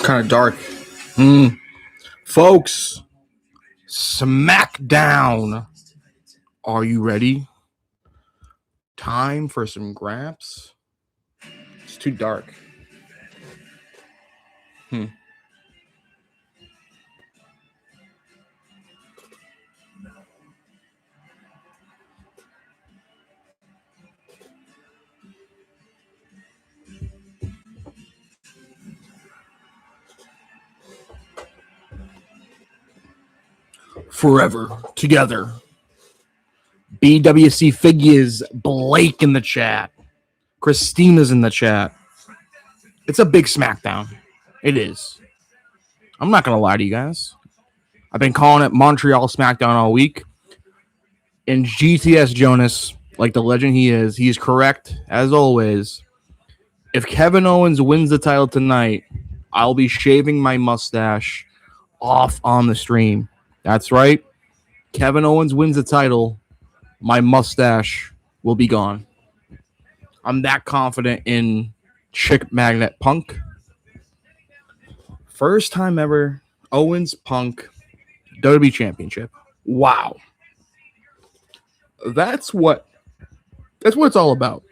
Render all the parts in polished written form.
Kind of dark. Folks, Smackdown. Are you ready? Time for some graps? It's too dark. Forever together. BWC figures. Blake in the chat. Christina's in the chat. It's a big Smackdown. It is. I'm not going to lie to you guys. I've been calling it Montreal Smackdown all week. And GTS Jonas, like the legend he is, he's correct, as always. If Kevin Owens wins the title tonight, I'll be shaving my mustache off on the stream. That's right. Kevin Owens wins the title, my mustache will be gone. I'm that confident in Chick Magnet Punk. First time ever, Owens Punk WWE Championship. Wow. That's what it's all about.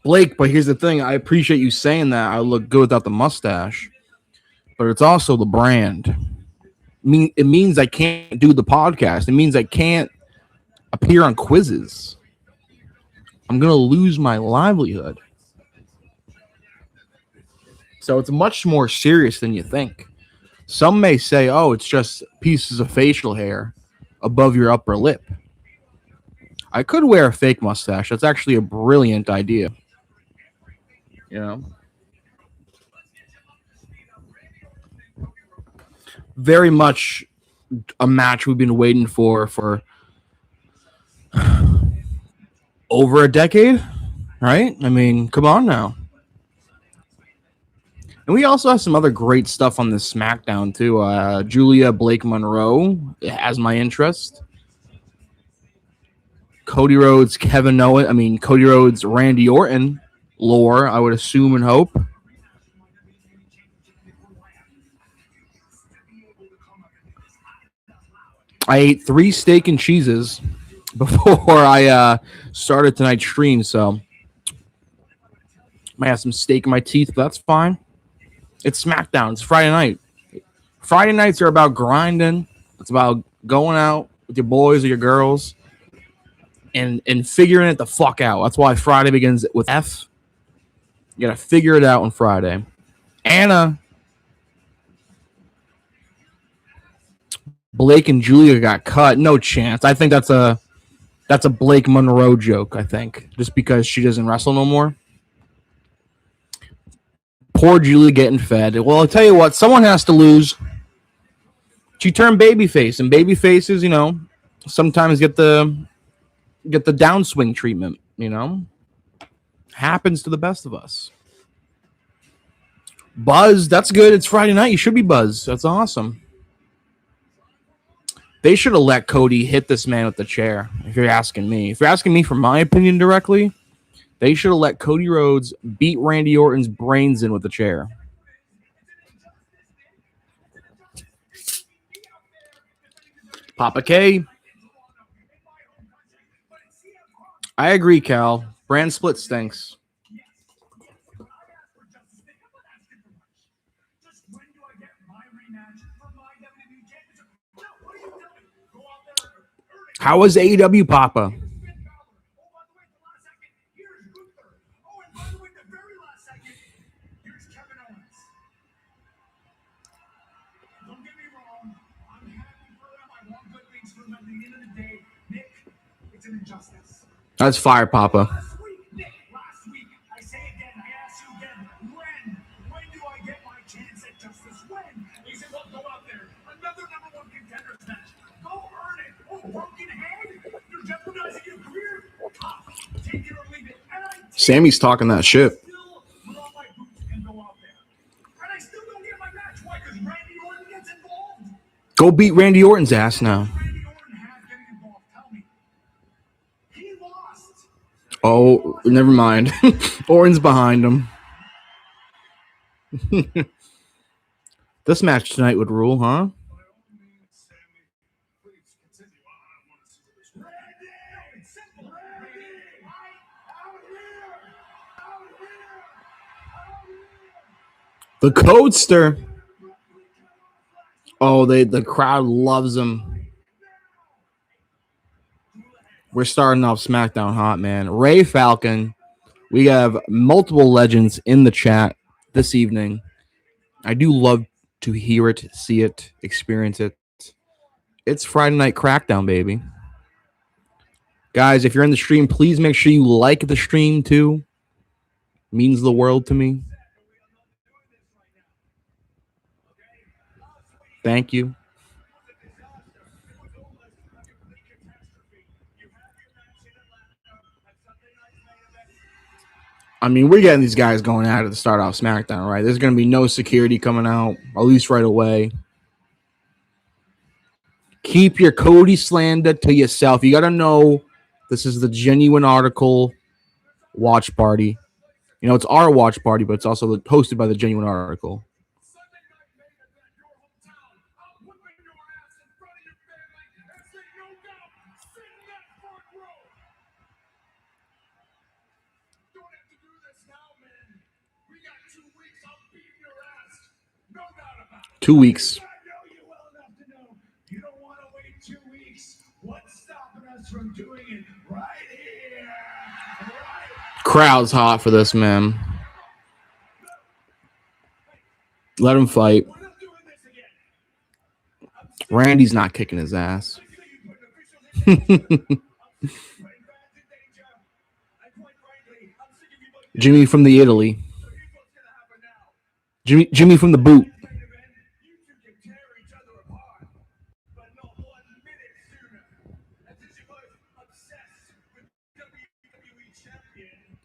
Blake, but here's the thing. I appreciate you saying that I look good without the mustache, but it's also the brand. It means I can't do the podcast. It means I can't appear on quizzes. I'm going to lose my livelihood. So it's much more serious than you think. Some may say, oh, it's just pieces of facial hair above your upper lip. I could wear a fake mustache. That's actually a brilliant idea. You know? Very much a match we've been waiting for over a decade, right? I mean, come on now. And we also have some other great stuff on this SmackDown, too. Julia Blake Monroe has my interest. Cody Rhodes, Cody Rhodes, Randy Orton lore, I would assume and hope. I ate 3 steak and cheeses before I started tonight's stream, so might have some steak in my teeth, but that's fine. It's SmackDown. It's Friday night. Friday nights are about grinding. It's about going out with your boys or your girls and figuring it the fuck out. That's why Friday begins with F. You got to figure it out on Friday. Anna, Blake and Julia got cut. No chance. I think that's a Blake Monroe joke, I think, just because she doesn't wrestle no more. Poor Julia getting fed. Well, I'll tell you what, someone has to lose. She turned babyface, and babyfaces, you know, sometimes get the downswing treatment, you know. Happens to the best of us. Buzz, that's good. It's Friday night. You should be buzzed. That's awesome. They should have let Cody hit this man with the chair, if you're asking me. If you're asking me for my opinion directly, they should have let Cody Rhodes beat Randy Orton's brains in with the chair. Papa K. I agree, Cal. Brand split stinks. How was AEW, Papa? That's fire, Papa. Last week, I say again, I ask you again, when do I get my chance at justice? When? He said, well, go out there. Another #1 contenders match. Go earn it. Oh, broken head? You're jeopardizing your career? Take it or leave it. And Sammy's talking that shit. still put on my boots and go out there. And I still don't get my match. Why? Because Randy Orton gets involved. Go beat Randy Orton's ass now. Oh, never mind. Owens behind him. This match tonight would rule, huh? The Codester. Oh, the crowd loves him. We're starting off SmackDown hot, man. Ray Falcon. We have multiple legends in the chat this evening. I do love to hear it, see it, experience it. It's Friday Night Crackdown, baby. Guys, if you're in the stream, please make sure you like the stream too. Means the world to me. Thank you. I mean, we're getting these guys going out at the start off SmackDown, right? There's going to be no security coming out, at least right away. Keep your Cody slander to yourself. You got to know this is the genuine article watch party. You know, it's our watch party, but it's also hosted by the genuine article. Two weeks. You don't want to wait 2 weeks. What's stopping us from doing it right here? Right. Crowd's hot for this, man. Let him fight. Randy's not kicking his ass. Jimmy from the Italy. Jimmy from the boot.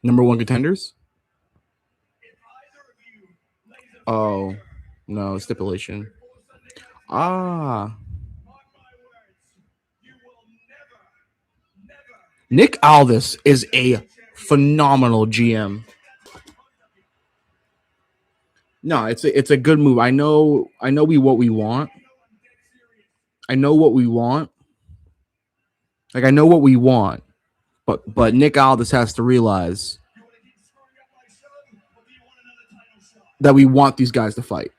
Number one contenders? Oh, no, stipulation. Ah. Nick Aldis is a phenomenal GM. No, it's a good move. I know what we want. I know what we want. Like, I know what we want. But Nick Aldis has to realize that we want these guys to fight.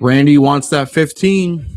Randy wants that 15.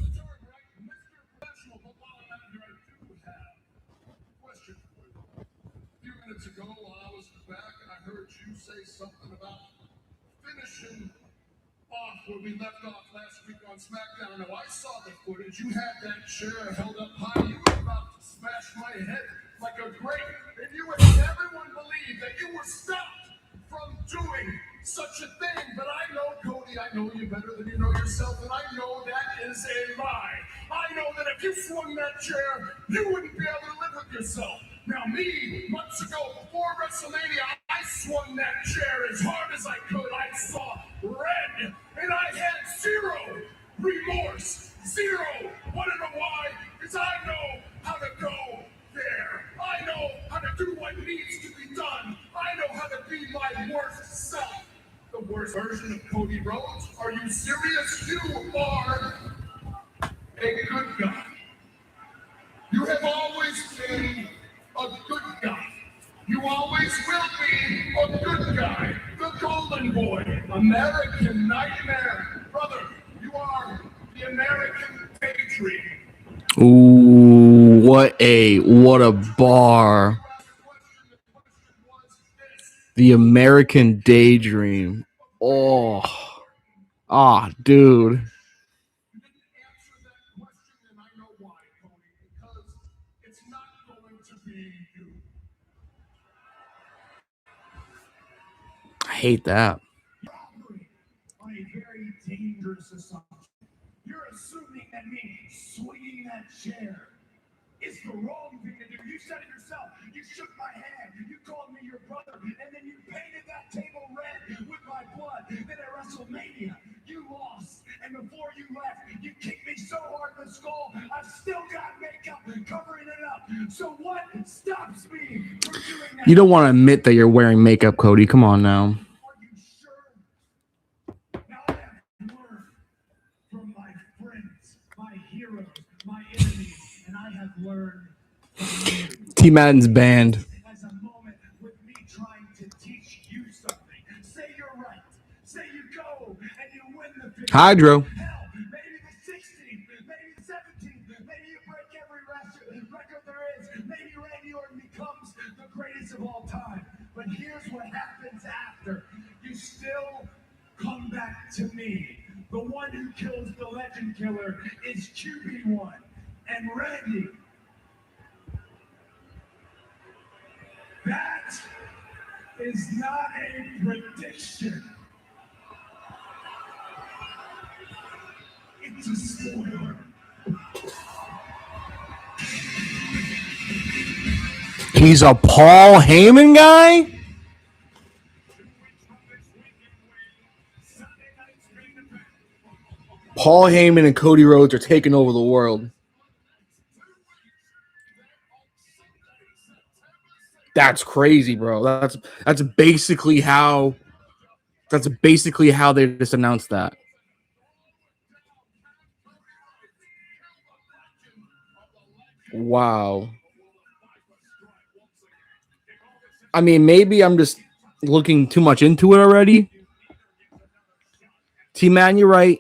Where we left off last week on Smackdown. Now, I saw the footage. You had that chair held up high. You were about to smash my head like a grape. And you and everyone believed that you were stopped from doing such a thing. But I know, Cody, I know you better than you know yourself. And I know that is a lie. I know that if you swung that chair, you wouldn't be able to live with yourself. Now, me, months ago, before WrestleMania, I swung that chair as hard as I could. I saw red, and I had zero remorse. Zero. Want to know why? Because I know how to go there. I know how to do what needs to be done. I know how to be my worst self. The worst version of Cody Rhodes? Are you serious? You are a good guy. You have always been a good guy. You always will be a good guy. The golden boy. American nightmare. Brother, you are the American daydream. Ooh, what a bar. The American daydream. Oh, dude. I hate that. On a very dangerous assumption. You're assuming that me swinging that chair is the wrong thing to do. You said it yourself. You shook my hand. You called me your brother. And then you painted that table red with my blood. Then at WrestleMania, you lost. And before you left, you kicked me so hard in the skull, I've still got makeup covering it up. So what stops me from doing that? You don't want to admit that you're wearing makeup, Cody. Come on now. Are you sure? Now I have learned from my friends, my heroes, my enemies, and I have learned from you. T Madden's banned. As a moment with me trying to teach you something. Say you're right. Say you go and you win the victory. Hydro. Hell, maybe the 16th, maybe the 17th, maybe you break every record there is. Maybe Randy Orton becomes the greatest of all time. But here's what happens after. You still come back to me. The one who kills the legend killer is QB1. And Randy, that is not a prediction. It's a spoiler. He's a Paul Heyman guy? Paul Heyman and Cody Rhodes are taking over the world. That's crazy, bro. That's basically how they just announced that. Wow. I mean, maybe I'm just looking too much into it already. T-Man, you're right.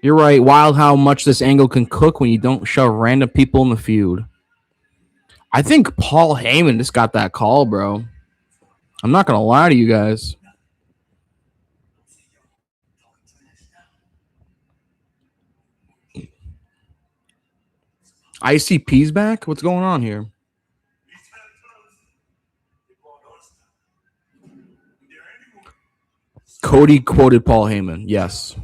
You're right. Wild how much this angle can cook when you don't shove random people in the feud. I think Paul Heyman just got that call, bro. I'm not going to lie to you guys. ICP's back? What's going on here? Cody quoted Paul Heyman. Yes.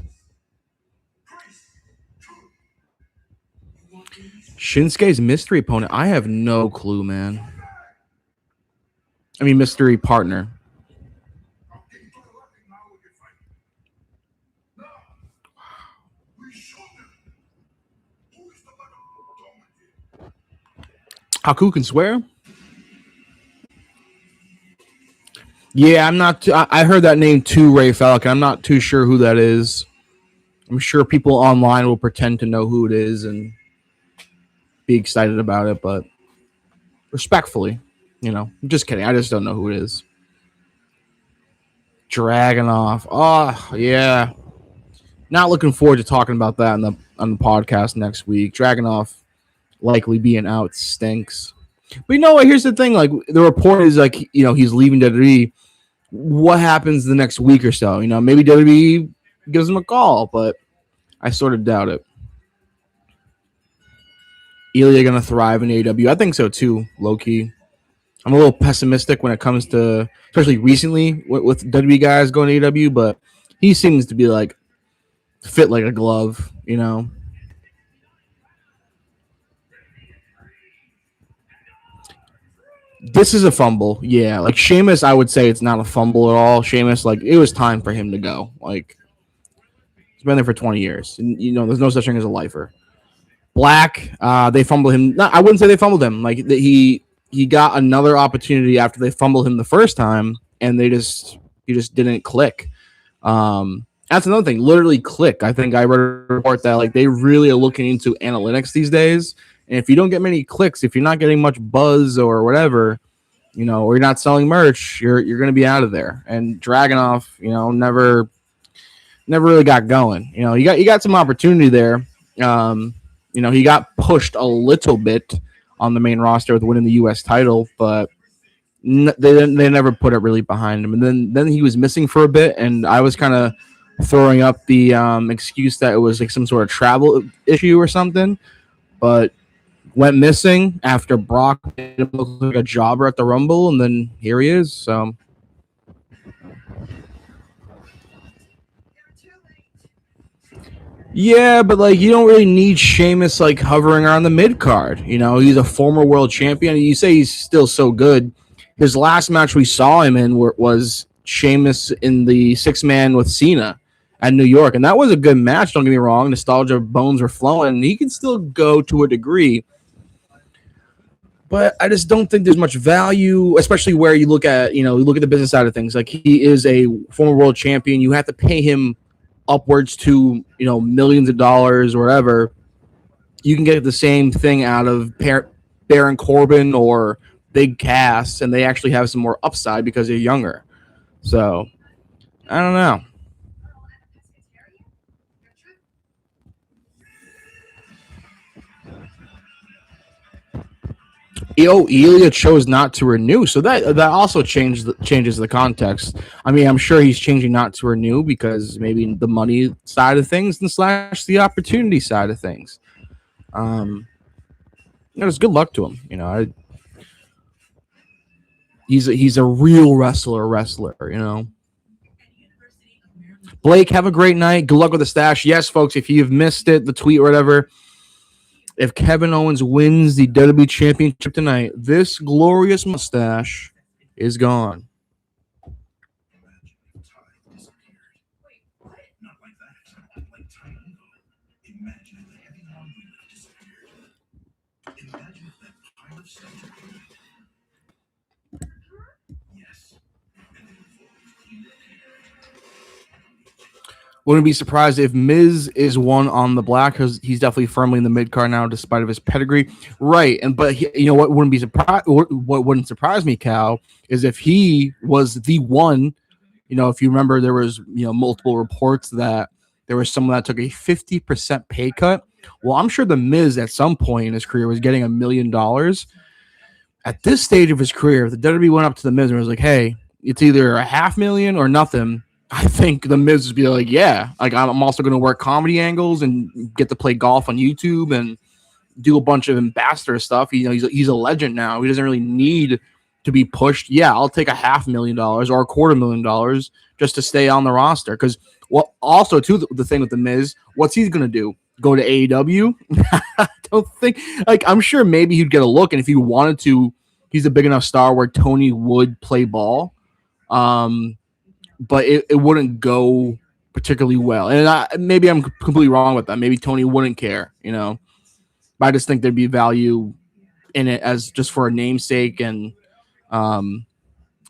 Shinsuke's mystery opponent. I have no clue, man. I mean, mystery partner. Haku can swear? Yeah, I'm not. I heard that name too, Ray Falcon. I'm not too sure who that is. I'm sure people online will pretend to know who it is and be excited about it, but respectfully, I'm just kidding. I just don't know who it is. Dragunov. Oh, yeah. Not looking forward to talking about that on the podcast next week. Dragunov likely being out stinks. But you know what? Here's the thing. Like, the report is like, he's leaving WWE. What happens the next week or so? Maybe WWE gives him a call, but I sort of doubt it. Ilya going to thrive in AEW? I think so too, low-key. I'm a little pessimistic when it comes to, especially recently with WWE guys going to AEW, but he seems to be like fit like a glove, This is a fumble. Yeah, like Sheamus, I would say it's not a fumble at all. Sheamus, like, it was time for him to go. Like, he's been there for 20 years. And, there's no such thing as a lifer. Black, they fumbled him. No, I wouldn't say they fumbled him. Like, he got another opportunity after they fumbled him the first time, and he just didn't click. That's another thing. Literally click. I think I read a report that like they really are looking into analytics these days. And if you don't get many clicks, if you're not getting much buzz or whatever, or you're not selling merch, you're going to be out of there. And Dragunov, never really got going. You got some opportunity there. He got pushed a little bit on the main roster with winning the U.S. title, but they never put it really behind him. And then he was missing for a bit, and I was kind of throwing up the excuse that it was like some sort of travel issue or something, but went missing after Brock made him look like a jobber at the Rumble, and then here he is. So Yeah, but like you don't really need Sheamus like hovering around the mid card. You know, he's a former world champion. You say he's still so good. His last match we saw him in was Sheamus in the 6-man with Cena at New York, and that was a good match. Don't get me wrong, nostalgia bones were flowing. And he can still go to a degree, but I just don't think there's much value, especially where you look at you look at the business side of things. Like he is a former world champion. You have to pay him upwards to millions of dollars or whatever. You can get the same thing out of Baron Corbin or Big Cass, and they actually have some more upside because they're younger. So I don't know. Ilya chose not to renew, so that also changes the context. I mean, I'm sure he's changing not to renew because maybe the money side of things and slash the opportunity side of things. There's good luck to him. He's a real wrestler. Blake, have a great night. Good luck with the stash. Yes, folks, if you've missed it, the tweet or whatever, if Kevin Owens wins the WWE Championship tonight, this glorious mustache is gone. Wouldn't be surprised if Miz is one on the black because he's definitely firmly in the mid card now, despite of his pedigree. Right, but you know what? Wouldn't be surprised. What wouldn't surprise me, Cal, is if he was the one. If you remember, there was multiple reports that there was someone that took a 50% pay cut. Well, I'm sure the Miz at some point in his career was getting $1 million. At this stage of his career, if the WWE went up to the Miz and was like, "Hey, it's either $500,000 or nothing," I think the Miz would be like, "Yeah, like I'm also going to work comedy angles and get to play golf on YouTube and do a bunch of ambassador stuff." He's a legend now. He doesn't really need to be pushed. Yeah, I'll take $500,000 or $250,000 just to stay on the roster. Because also too, the thing with the Miz, what's he going to do? Go to AEW? I don't think. Like, I'm sure maybe he'd get a look, and if he wanted to, he's a big enough star where Tony would play ball. But it wouldn't go particularly well. And maybe I'm completely wrong with that. Maybe Tony wouldn't care, But I just think there'd be value in it as just for a namesake. And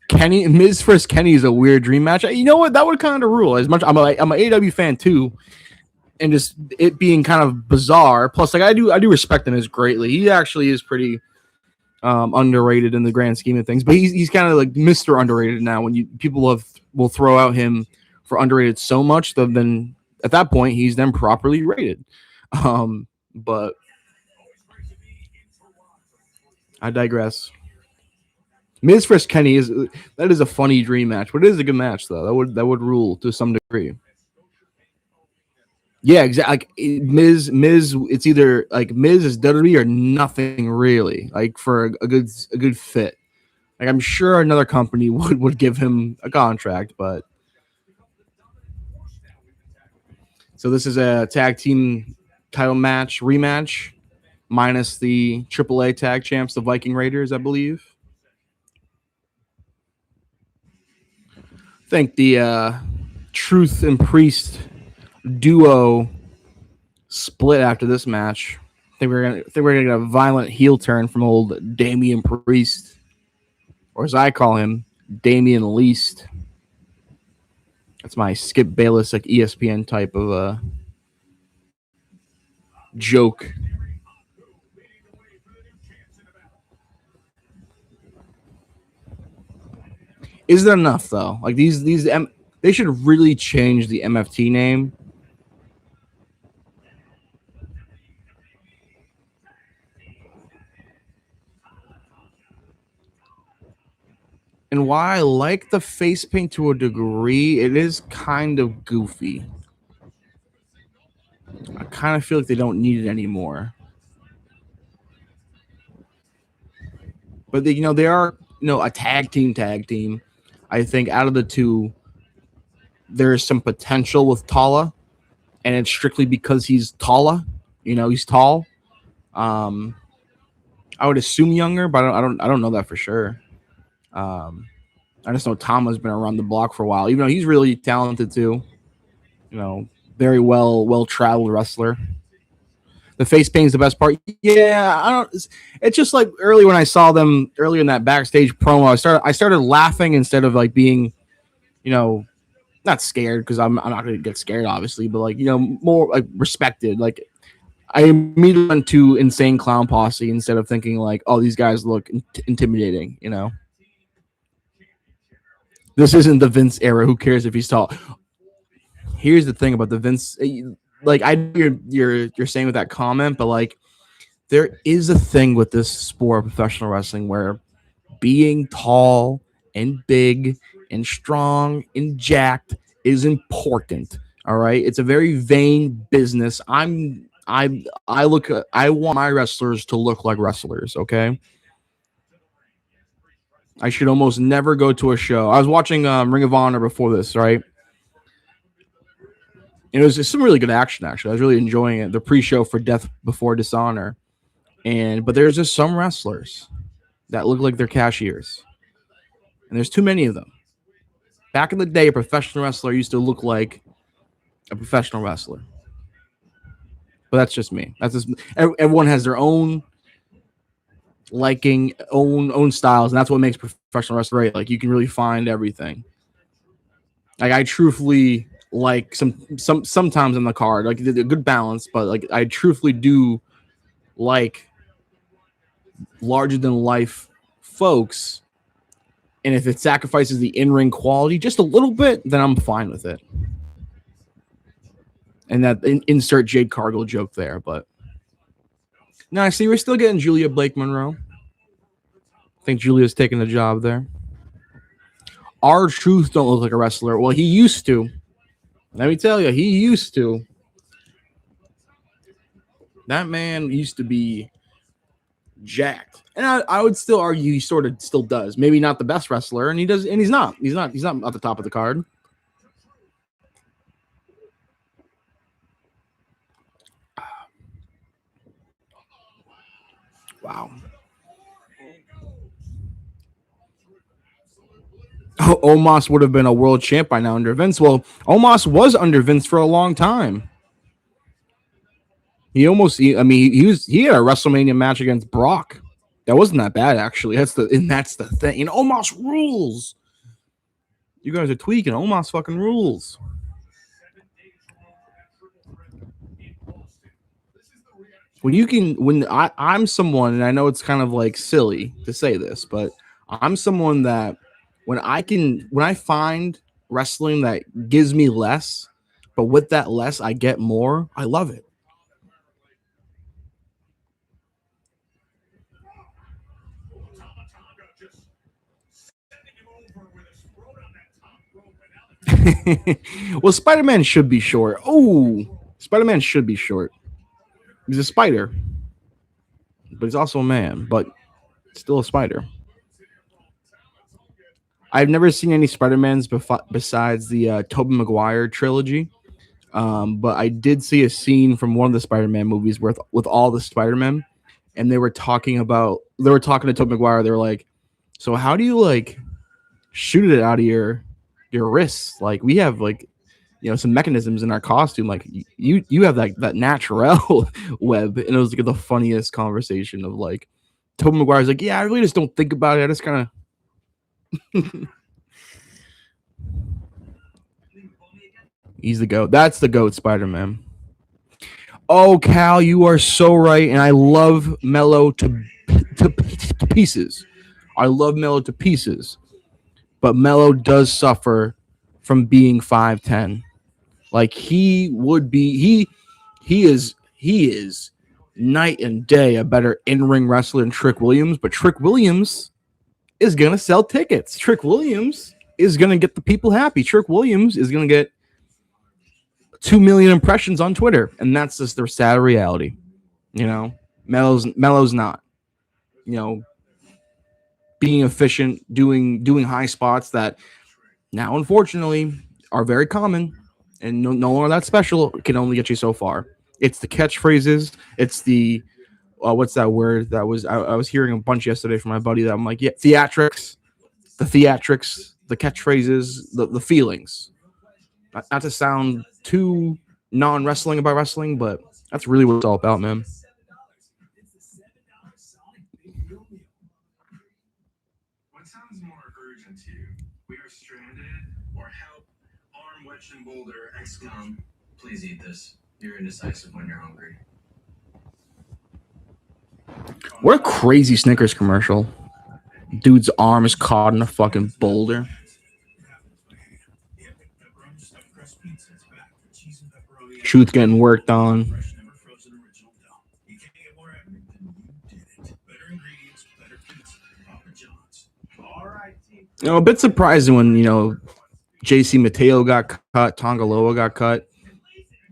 Kenny, Miz vs. Kenny is a weird dream match. You know what? That would kind of rule. As much I'm an AEW fan too, and just it being kind of bizarre. Plus, like I do respect him as greatly. He actually is pretty underrated in the grand scheme of things. But he's kind of like Mr. Underrated now. When people will throw out him for underrated so much, then at that point he's then properly rated. But I digress. Miz vs. Kenny is a funny dream match, but it is a good match though. That would rule to some degree. Yeah, exactly. Like Miz, it's either like Miz is WWE or nothing really. Like for a good fit. Like I'm sure another company would give him a contract, but so this is a tag team title match rematch, minus the AAA tag champs, the Viking Raiders, I believe. I think the Truth and Priest duo split after this match. I think we're gonna get a violent heel turn from old Damian Priest, or as I call him, Damian Least. That's my Skip Bayless, like ESPN type of joke. Is that enough though? Like these they should really change the MFT name. And while I like the face paint to a degree, it is kind of goofy. I kind of feel like they don't need it anymore. But they are a tag team. I think out of the two, there is some potential with Tala. and it's strictly because he's taller. He's tall. I would assume younger, but I don't know that for sure. I just know Tama's been around the block for a while, even though he's really talented too. Very well traveled wrestler. The face paint is the best part. Yeah, I don't. It's just like earlier when I saw them earlier in that backstage promo. I started laughing instead of like being, not scared, because I'm not going to get scared obviously, but like more like respected. Like I immediately went to Insane Clown Posse instead of thinking like, oh, these guys look intimidating. This isn't the Vince era. Who cares if he's tall? Here's the thing about the Vince. Like I know you're saying with that comment, but like there is a thing with this sport of professional wrestling where being tall and big and strong and jacked is important. All right, it's a very vain business. I want my wrestlers to look like wrestlers. Okay, I should almost never go to a show. I was watching Ring of Honor before this, right? It was just some really good action. Actually, I was really enjoying it. The pre-show for Death Before Dishonor, but there's just some wrestlers that look like they're cashiers, and there's too many of them. Back in the day, a professional wrestler used to look like a professional wrestler. But that's just me. That's just everyone has their own liking, own styles, and that's what makes professional wrestling great. Like you can really find everything. Like I truthfully like sometimes on the card, like a good balance, but like I truthfully do like larger than life folks. And if it sacrifices the in-ring quality just a little bit, then I'm fine with it. And that insert Jade Cargill joke there, but no, I see we're still getting Julia Blake Monroe. I think Julia's taking the job there. R-Truth don't look like a wrestler. Well, he used to. Let me tell you, he used to. That man used to be jacked. And I would still argue he sort of still does. Maybe not the best wrestler, and he's not at the top of the card. Wow. Omos would have been a world champ by now under Vince. Well, Omos was under Vince for a long time. He had a WrestleMania match against Brock. That wasn't that bad, actually. That's the thing. Omos rules. You guys are tweaking. Omos fucking rules. I'm someone, and I know it's kind of like silly to say this, but I'm someone that when I find wrestling that gives me less, but with that less I get more, I love it. Well, Spider-Man should be short. Oh, Spider-Man should be short. He's a spider, but he's also a man, but still a spider. I've never seen any Spider-Mans besides the Tobey Maguire trilogy, but I did see a scene from one of the Spider-Man movies with all the Spider-Men, and they were talking to Tobey Maguire. They were like, "So how do you like shoot it out of your wrists? Like we have like some mechanisms in our costume. Like you have that natural web." And it was like the funniest conversation of like Tobey Maguire's like, "Yeah, I really just don't think about it. I just kind of." He's the GOAT. That's the GOAT Spider-Man. Oh, Cal, you are so right. And I love Mello to pieces. I love Mello to pieces. But Mello does suffer from being 5'10". Like he is night and day a better in-ring wrestler than Trick Williams, but Trick Williams is going to sell tickets. Trick Williams is going to get the people happy. Trick Williams is going to get 2 million impressions on Twitter, and that's just their sad reality. Mello's not. Being efficient, doing high spots that now unfortunately are very common, and no one that special can only get you so far. It's the catchphrases. It's the what's that word that was I was hearing a bunch yesterday from my buddy that I'm like, yeah, theatrics, the catchphrases, the feelings. Not to sound too non-wrestling about wrestling, but that's really what it's all about, man. What sounds more urgent to you? We are stranded or help? Arm wedged in boulder. XCOM. Please eat this. You're indecisive when you're hungry. What a crazy Snickers commercial. Dude's arm is caught in a fucking boulder. Truth getting worked on. You know, a bit surprising when, you know, JC Mateo got cut, Tongaloa got cut.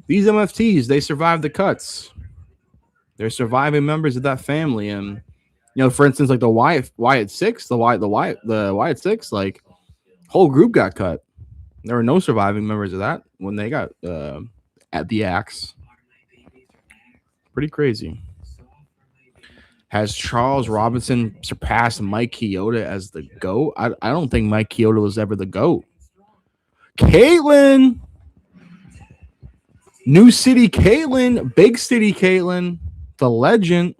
These MFTs, they survived the cuts. They're surviving members of that family. And, you know, for instance, like the Wyatt Six, the Wyatt Six, like whole group got cut. There were no surviving members of that when they got at the axe. Pretty crazy. Has Charles Robinson surpassed Mike Chioda as the GOAT? I don't think Mike Chioda was ever the GOAT. Caitlyn! New City Caitlyn, Big City Caitlyn, the legend.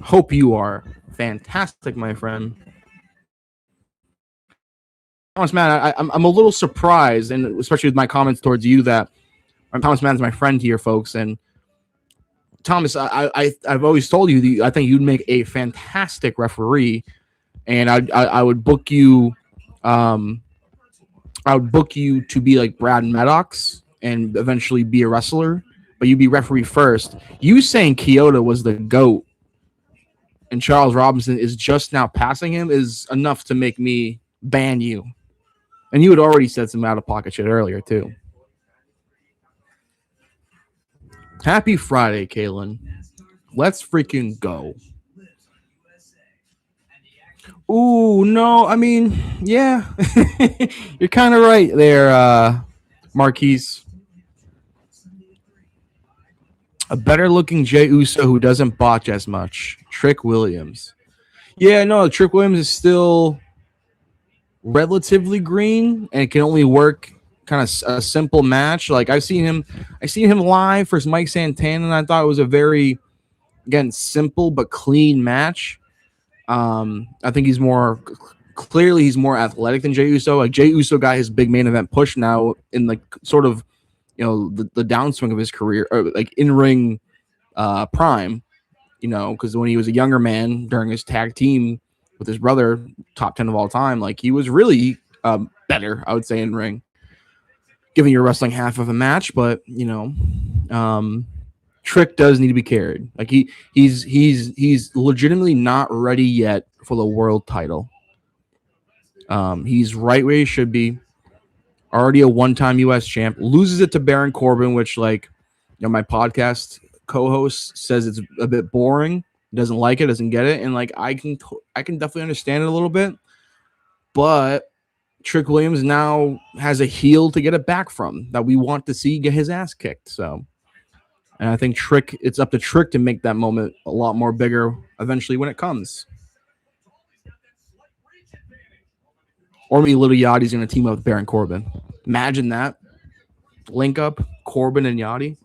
Hope you are fantastic, my friend. Thomas Mann, I'm a little surprised, and especially with my comments towards you, that Thomas Mann's my friend here, folks. And Thomas, I've always told you that I think you'd make a fantastic referee, and I would book you. I would book you to be like Brad Maddox and eventually be a wrestler, but you'd be referee first. You saying Chioda was the GOAT and Charles Robinson is just now passing him is enough to make me ban you. And you had already said some out-of-pocket shit earlier, too. Happy Friday, Kaylin. Let's freaking go. Ooh, no, I mean, yeah. You're kind of right there, Marquise. A better-looking Jey Uso who doesn't botch as much. Trick Williams. Yeah, no, Trick Williams is still relatively green and can only work kind of a simple match. Like I seen him live versus Mike Santana, and I thought it was a very, again, simple but clean match. I think he's more athletic than Jey Uso. Like Jey Uso got his big main event push now in like sort of, you know, the downswing of his career, or like in ring prime, you know, because when he was a younger man during his tag team with his brother, top 10 of all time, like he was really better, I would say, in ring, giving your wrestling half of a match. But you know, Trick does need to be carried. Like he's legitimately not ready yet for the world title. He's right where he should be. Already a one-time U.S. champ, loses it to Baron Corbin, which, like, you know, my podcast co-host says it's a bit boring. Doesn't like it, doesn't get it, and like I can definitely understand it a little bit. But Trick Williams now has a heel to get it back from that we want to see get his ass kicked. So, and I think it's up to Trick to make that moment a lot more bigger eventually when it comes. Or maybe Little Yachty's going to team up with Baron Corbin. Imagine that. Link up, Corbin and Yachty.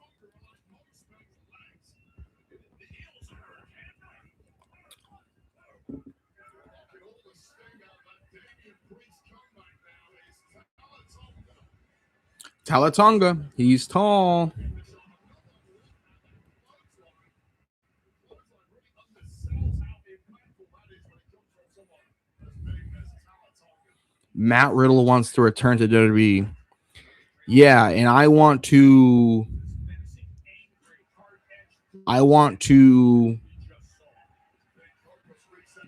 Talatonga. He's tall. Matt Riddle wants to return to WWE. Yeah, and I want to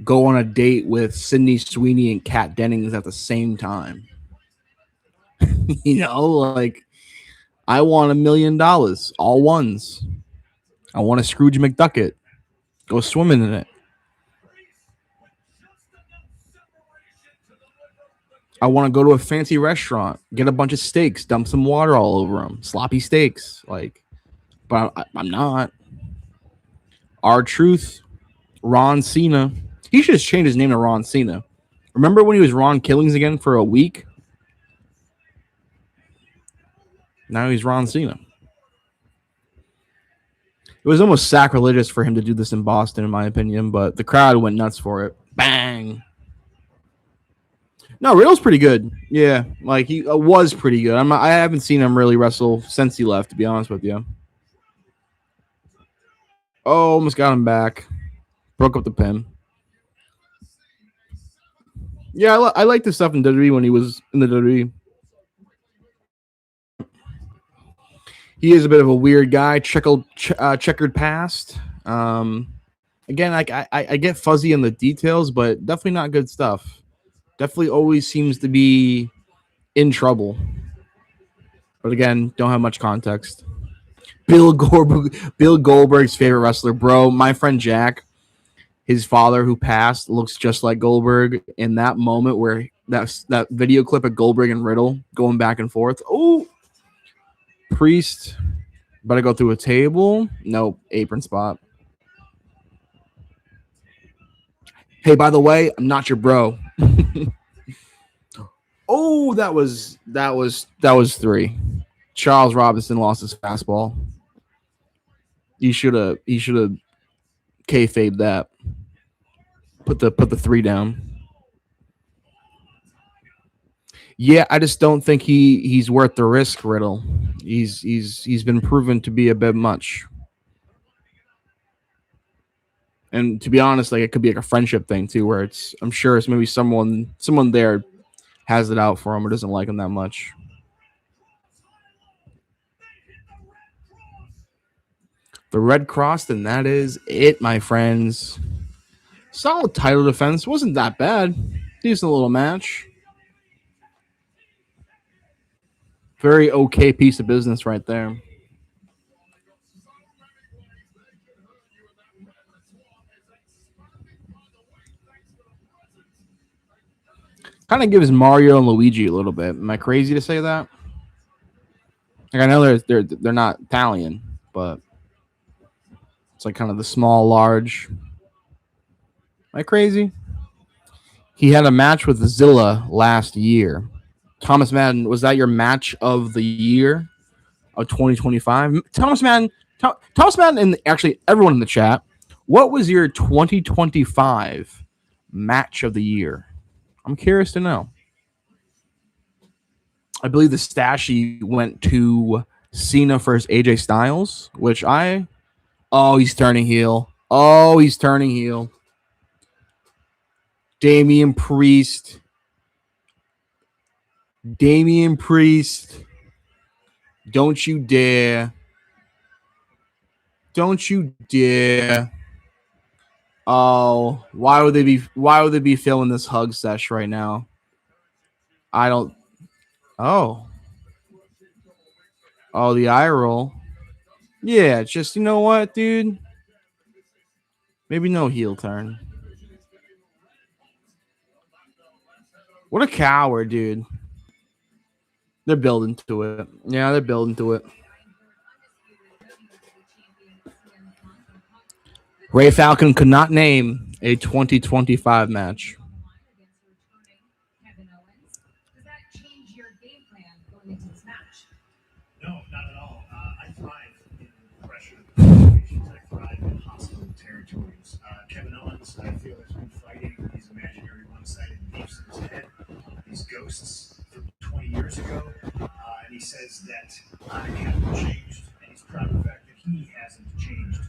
go on a date with Sydney Sweeney and Kat Dennings at the same time. You know, like I want $1 million, all ones. I want a Scrooge McDucket. Go swimming in it. I want to go to a fancy restaurant, get a bunch of steaks, dump some water all over them, sloppy steaks. Like, but I'm not. R-Truth, Ron Cena. He should just change his name to Ron Cena. Remember when he was Ron Killings again for a week? Now he's Ron Cena. It was almost sacrilegious for him to do this in Boston, in my opinion, but the crowd went nuts for it. Bang. No, Riddle's pretty good. Yeah, like he was pretty good. I haven't seen him really wrestle since he left, to be honest with you. Oh, almost got him back. Broke up the pin. Yeah, I like the stuff in WWE when he was in the WWE. He is a bit of a weird guy. Checkered past. Again, I get fuzzy in the details, but definitely not good stuff. Definitely always seems to be in trouble. But again, don't have much context. Bill Goldberg's favorite wrestler, bro. My friend Jack, his father who passed, looks just like Goldberg. In that moment where that video clip of Goldberg and Riddle going back and forth. Oh, Priest. Better go through a table. Nope, apron spot. Hey, by the way, I'm not your bro. Oh, that was 3. Charles Robinson lost his fastball. He should have kayfabed that. Put the 3 down. Yeah, I just don't think he's worth the risk, Riddle. He's been proven to be a bit much. And to be honest, like it could be like a friendship thing too, where I'm sure it's maybe someone there has it out for him or doesn't like him that much. The Red Cross, and that is it, my friends. Solid title defense. Wasn't that bad. Decent little match. Very okay piece of business right there. Kind of gives Mario and Luigi a little bit. Am I crazy to say that? Like I know they're not Italian, but it's like kind of the small, large. Am I crazy? He had a match with Zilla last year. Thomas Madden, was that your match of the year of 2025? Thomas Madden, and actually everyone in the chat, what was your 2025 match of the year? I'm curious to know. I believe the Stashy went to Cena versus AJ Styles, which he's turning heel. Oh, he's turning heel. Damian Priest. Don't you dare. Don't you dare. Oh, why would they be filming this hug sesh right now? I don't. Oh, the eye roll. Yeah, just, you know what, dude? Maybe no heel turn. What a coward, dude. They're building to it. Yeah, they're building to it. Ray Falcon could not name a 2025 match. Does that change your game plan going into this match? No, not at all. I thrive in pressure situations. I thrive in hostile territories. Kevin Owens, I feel, has been fighting these imaginary one-sided beefs in his head, these ghosts from 20 years ago, and he says that I haven't changed, and he's proud of the fact that he hasn't changed.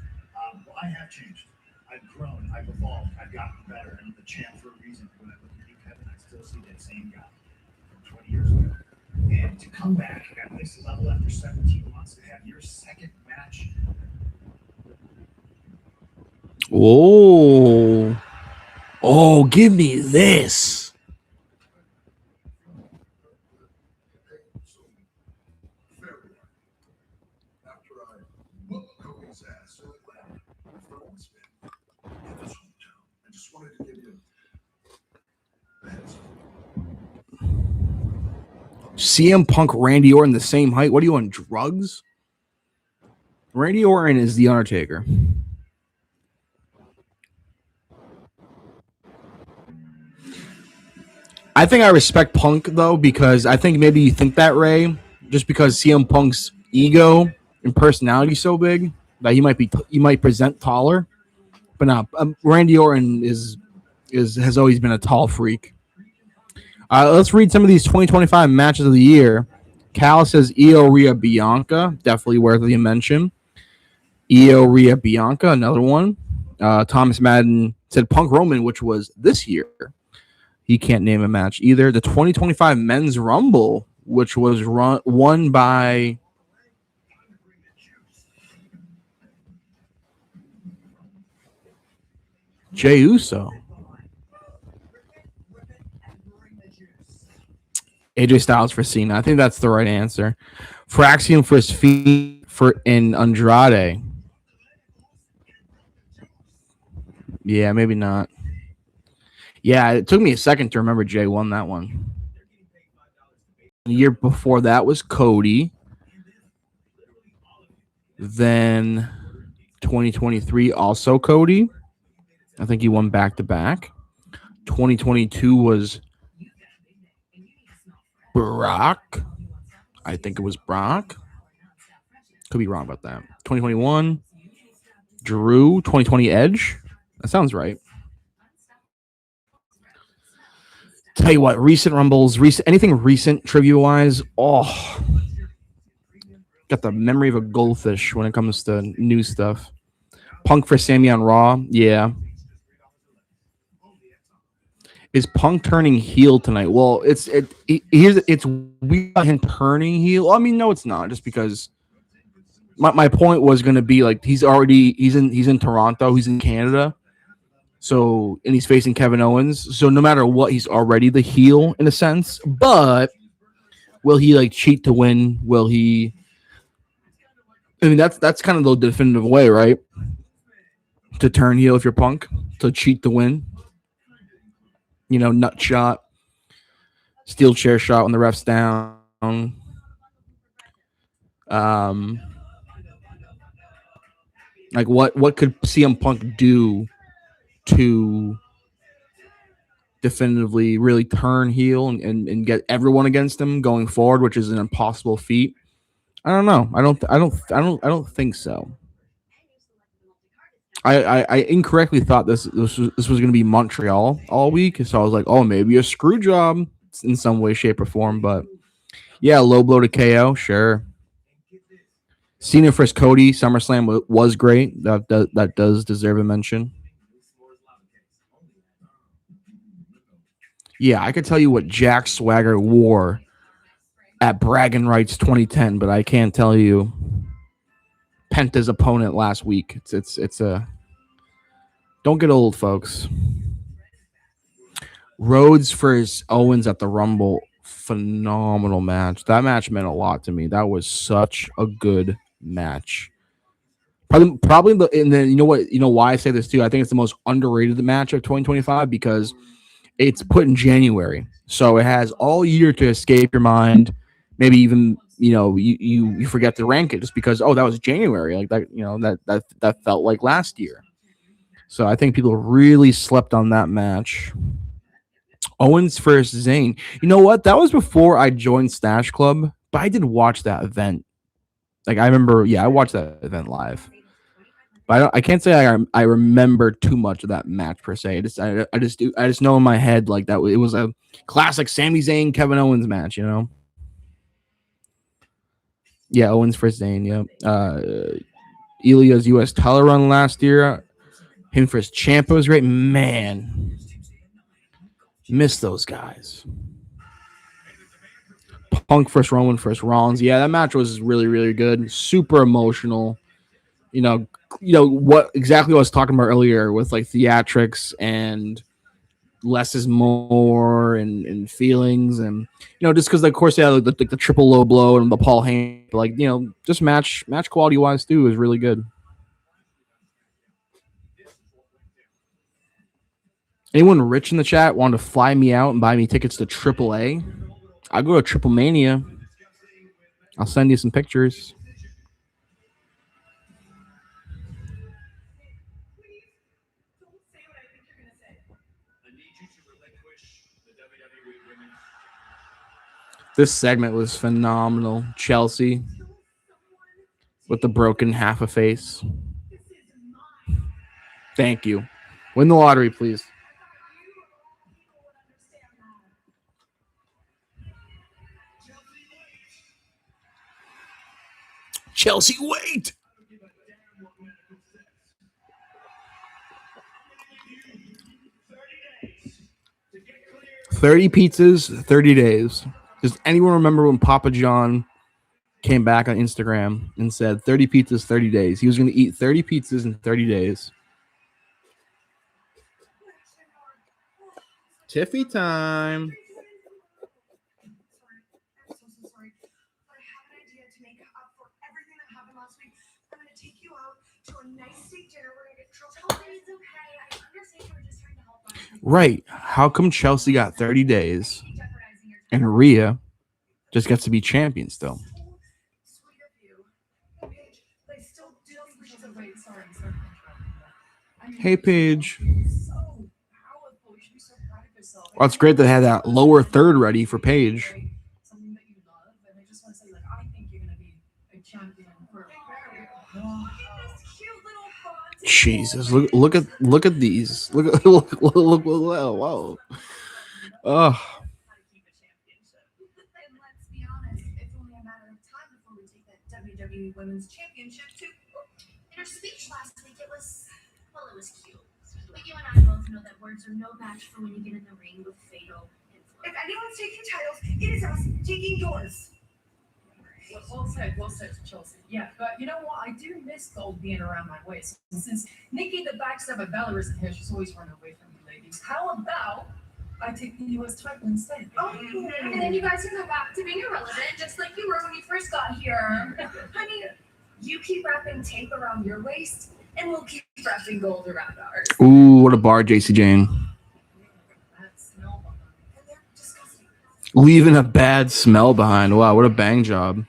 Well, I have changed. I've grown. I've evolved. I've gotten better. And I'm the champ for a reason. When I look at you, Kevin, I still see that same guy from 20 years ago. And to come back at this level after 17 months to have your second match. Oh, give me this. CM Punk, Randy Orton, the same height. What are you on, drugs? Randy Orton is the Undertaker. I think I respect Punk, though, because I think maybe you think that, Ray, just because CM Punk's ego and personality is so big that he might present taller. But no, Randy Orton has always been a tall freak. Let's read some of these 2025 matches of the year. Cal says Io Rhea Bianca, definitely worthy of mention. Io Rhea Bianca, another one. Thomas Madden said Punk Roman, which was this year. He can't name a match either. The 2025 Men's Rumble, which was won by Jey Uso. AJ Styles for Cena. I think that's the right answer. Fraxium for his feet in Andrade. Yeah, maybe not. Yeah, it took me a second to remember Jay won that one. The year before that was Cody. Then 2023, also Cody. I think he won back-to-back. 2022 was Brock. I think it was Brock. Could be wrong about that. 2021, Drew. 2020, Edge. That sounds right. Tell you what, recent Rumbles, anything recent trivia-wise, got the memory of a goldfish when it comes to new stuff. Punk for Sammy on Raw, yeah. Is Punk turning heel tonight? Well, it's weird about him turning heel. I mean, no, it's not. Just because my point was going to be like he's in Toronto, he's in Canada, so and he's facing Kevin Owens. So no matter what, he's already the heel in a sense. But will he like cheat to win? Will he? I mean, that's kind of the definitive way, right? To turn heel if you're Punk, to cheat to win. You know, nut shot, steel chair shot when the ref's down. Like what could CM Punk do to definitively really turn heel and get everyone against him going forward, which is an impossible feat? I don't know. I don't think so. I incorrectly thought this was going to be Montreal all week, so I was like, oh, maybe a screw job in some way, shape, or form. But yeah, low blow to KO, sure. Cena vs. Cody, SummerSlam was great. That does deserve a mention. Yeah, I could tell you what Jack Swagger wore at Bragging Rights 2010, but I can't tell you Penta's opponent last week. It's a don't get old, folks. Rhodes vs. Owens at the Rumble, phenomenal match. That match meant a lot to me. That was such a good match. Probably and then you know why I say this too. I think it's the most underrated match of 2025 because it's put in January, so it has all year to escape your mind. Maybe even you forget to rank it just because that was January, like that that felt like last year. So I think people really slept on that match. Owens versus Zayn. You know what? That was before I joined Stash Club, but I did watch that event. Like I remember, I watched that event live. But I can't say I remember too much of that match per se. I just know in my head like that it was a classic Sami Zayn Kevin Owens match. Yeah, Owens versus Zayn. Yeah, Ilya's U.S. title run last year. Him versus Ciampa was great. Man, miss those guys. Punk versus Roman versus Rollins. Yeah, that match was really, really good. Super emotional. What exactly I was talking about earlier with like theatrics and less is more and feelings and just because of course the triple low blow and the Paul Heyman just match quality wise too is really good. Anyone rich in the chat want to fly me out and buy me tickets to AAA? I'll go to Triple Mania. I'll send you some pictures. This segment was phenomenal. Chelsea with the broken half a face. Thank you. Win the lottery, please. Chelsea, wait! 30 pizzas, 30 days. Does anyone remember when Papa John came back on Instagram and said 30 pizzas, 30 days? He was going to eat 30 pizzas in 30 days. Tiffy time. Right. How come Chelsea got 30 days and Rhea just gets to be champion still? Hey, Paige. Well, it's great that they had that lower third ready for Paige. Jesus, look at these. Look, whoa. Oh. WWE Women's Championship too. In her speech last week, it was cute. But you and I both know that words are no match for when you get in the ring with fatal influence. If anyone's taking titles, it is us taking yours. Well said, Chelsea. Yeah, but you know what? I do miss gold being around my waist. And since Nikki the backstabber Bella isn't here, she's always running away from you ladies. How about I take the US title instead? Oh, and then you guys can go back to being irrelevant, just like you were when you first got here. Honey, you keep wrapping tape around your waist, and we'll keep wrapping gold around ours. Ooh, what a bar, JC Jane. Leaving a bad smell behind. Wow, what a bang job.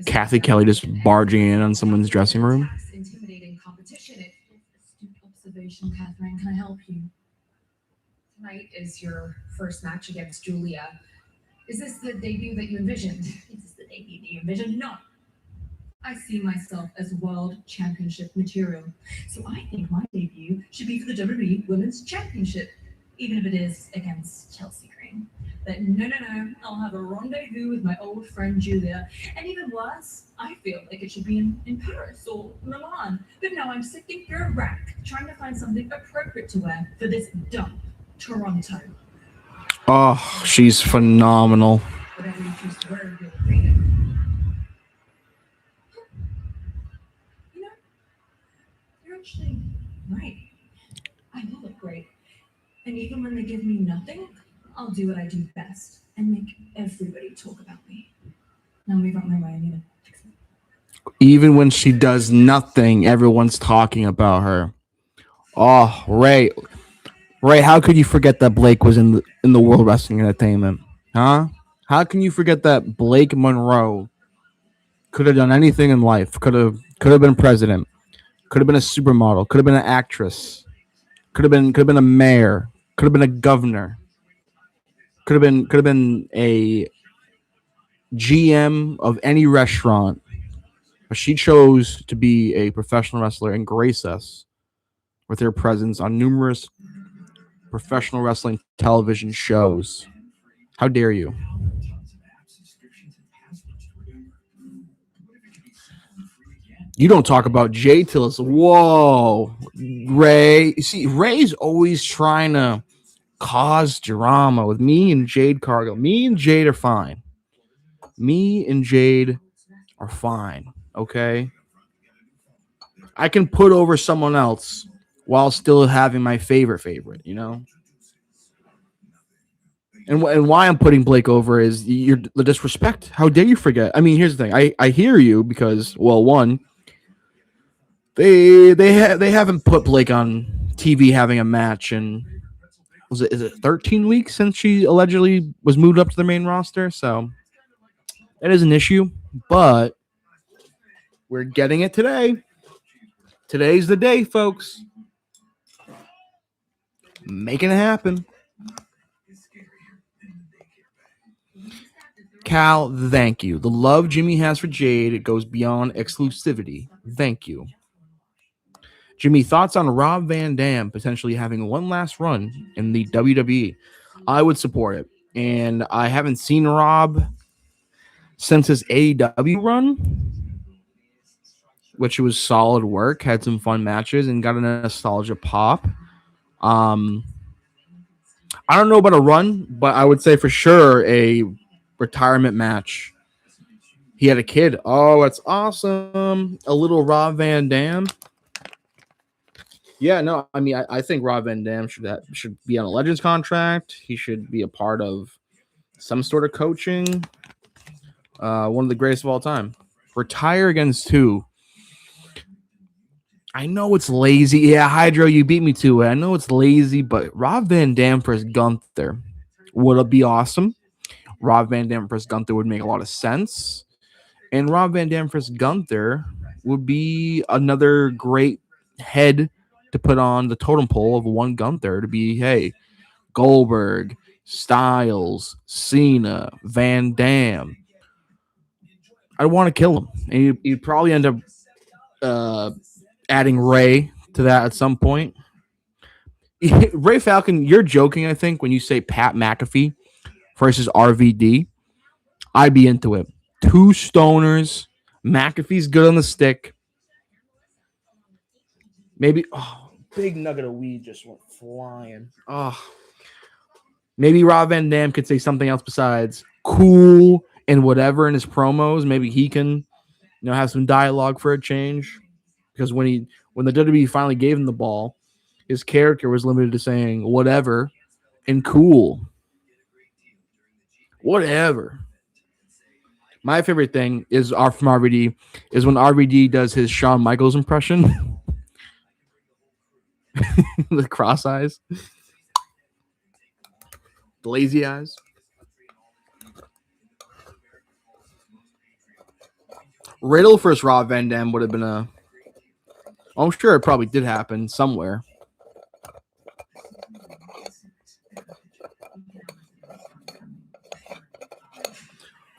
Kathy Kelly just barging in on someone's dressing room. Intimidating competition. Astute observation, Catherine. Can I help you? Tonight is your first match against Julia. Is this the debut that you envisioned? Is this the debut that you envisioned? No. I see myself as world championship material. So I think my debut should be for the WWE Women's Championship, even if it is against Chelsea Green. But no, I'll have a rendezvous with my old friend Julia. And even worse, I feel like it should be in Paris or Milan. But no, I'm sitting here at rack, trying to find something appropriate to wear for this dump, Toronto. Oh, she's phenomenal. Whatever you choose to wear, you're freedom. You know, you're actually right. I will look great. And even when they give me nothing, I'll do what I do best and make everybody talk about me. Now move out my way. I need to fix it. Even when she does nothing, everyone's talking about her. Oh, Ray, how could you forget that Blake was in the World Wrestling Entertainment? Huh? How can you forget that Blake Monroe could have done anything in life? Could have been president. Could have been a supermodel. Could have been an actress. Could have been a mayor. Could have been a governor. Could have been a GM of any restaurant. But she chose to be a professional wrestler and grace us with her presence on numerous professional wrestling television shows. How dare you? You don't talk about Jay till it's whoa, Ray. See, Ray's always trying to cause drama with me and Jade Cargill. Me and Jade are fine. Okay? I can put over someone else while still having my favorite, you know? And why I'm putting Blake over is the disrespect. How dare you forget? I mean, here's the thing. I hear you because, well, one, they haven't put Blake on TV having a match in is it 13 weeks since she allegedly was moved up to the main roster? So that is an issue, but we're getting it today. Today's the day, folks. Making it happen. Cal, thank you. The love Jimmy has for Jade, it goes beyond exclusivity. Thank you. Jimmy, thoughts on Rob Van Dam potentially having one last run in the WWE? I would support it. And I haven't seen Rob since his AEW run, which was solid work, had some fun matches, and got a nostalgia pop. I don't know about a run, but I would say for sure a retirement match. He had a kid. Oh, that's awesome. A little Rob Van Dam. Yeah, no, I mean, I think Rob Van Dam should be on a Legends contract. He should be a part of some sort of coaching. One of the greatest of all time. Retire against who? I know it's lazy. Yeah, Hydro, you beat me to it. I know it's lazy, but Rob Van Dam versus Gunther. Would it be awesome? Rob Van Dam versus Gunther would make a lot of sense. And Rob Van Dam versus Gunther would be another great head to put on the totem pole of one Gunther to be, hey, Goldberg, Styles, Cena, Van Dam. I want to kill him. And you'd probably end up adding Ray to that at some point. Ray Falcon, you're joking, I think, when you say Pat McAfee versus RVD. I'd be into it. Two stoners. McAfee's good on the stick. Maybe, big nugget of weed just went flying. Maybe Rob Van Dam could say something else besides cool and whatever in his promos. Maybe he can, have some dialogue for a change. Because when the WWE finally gave him the ball, his character was limited to saying whatever and cool. Whatever. My favorite thing is from RVD is when RVD does his Shawn Michaels impression. The cross eyes. The lazy eyes. Riddle versus Rob Van Dam would have been I'm sure it probably did happen somewhere.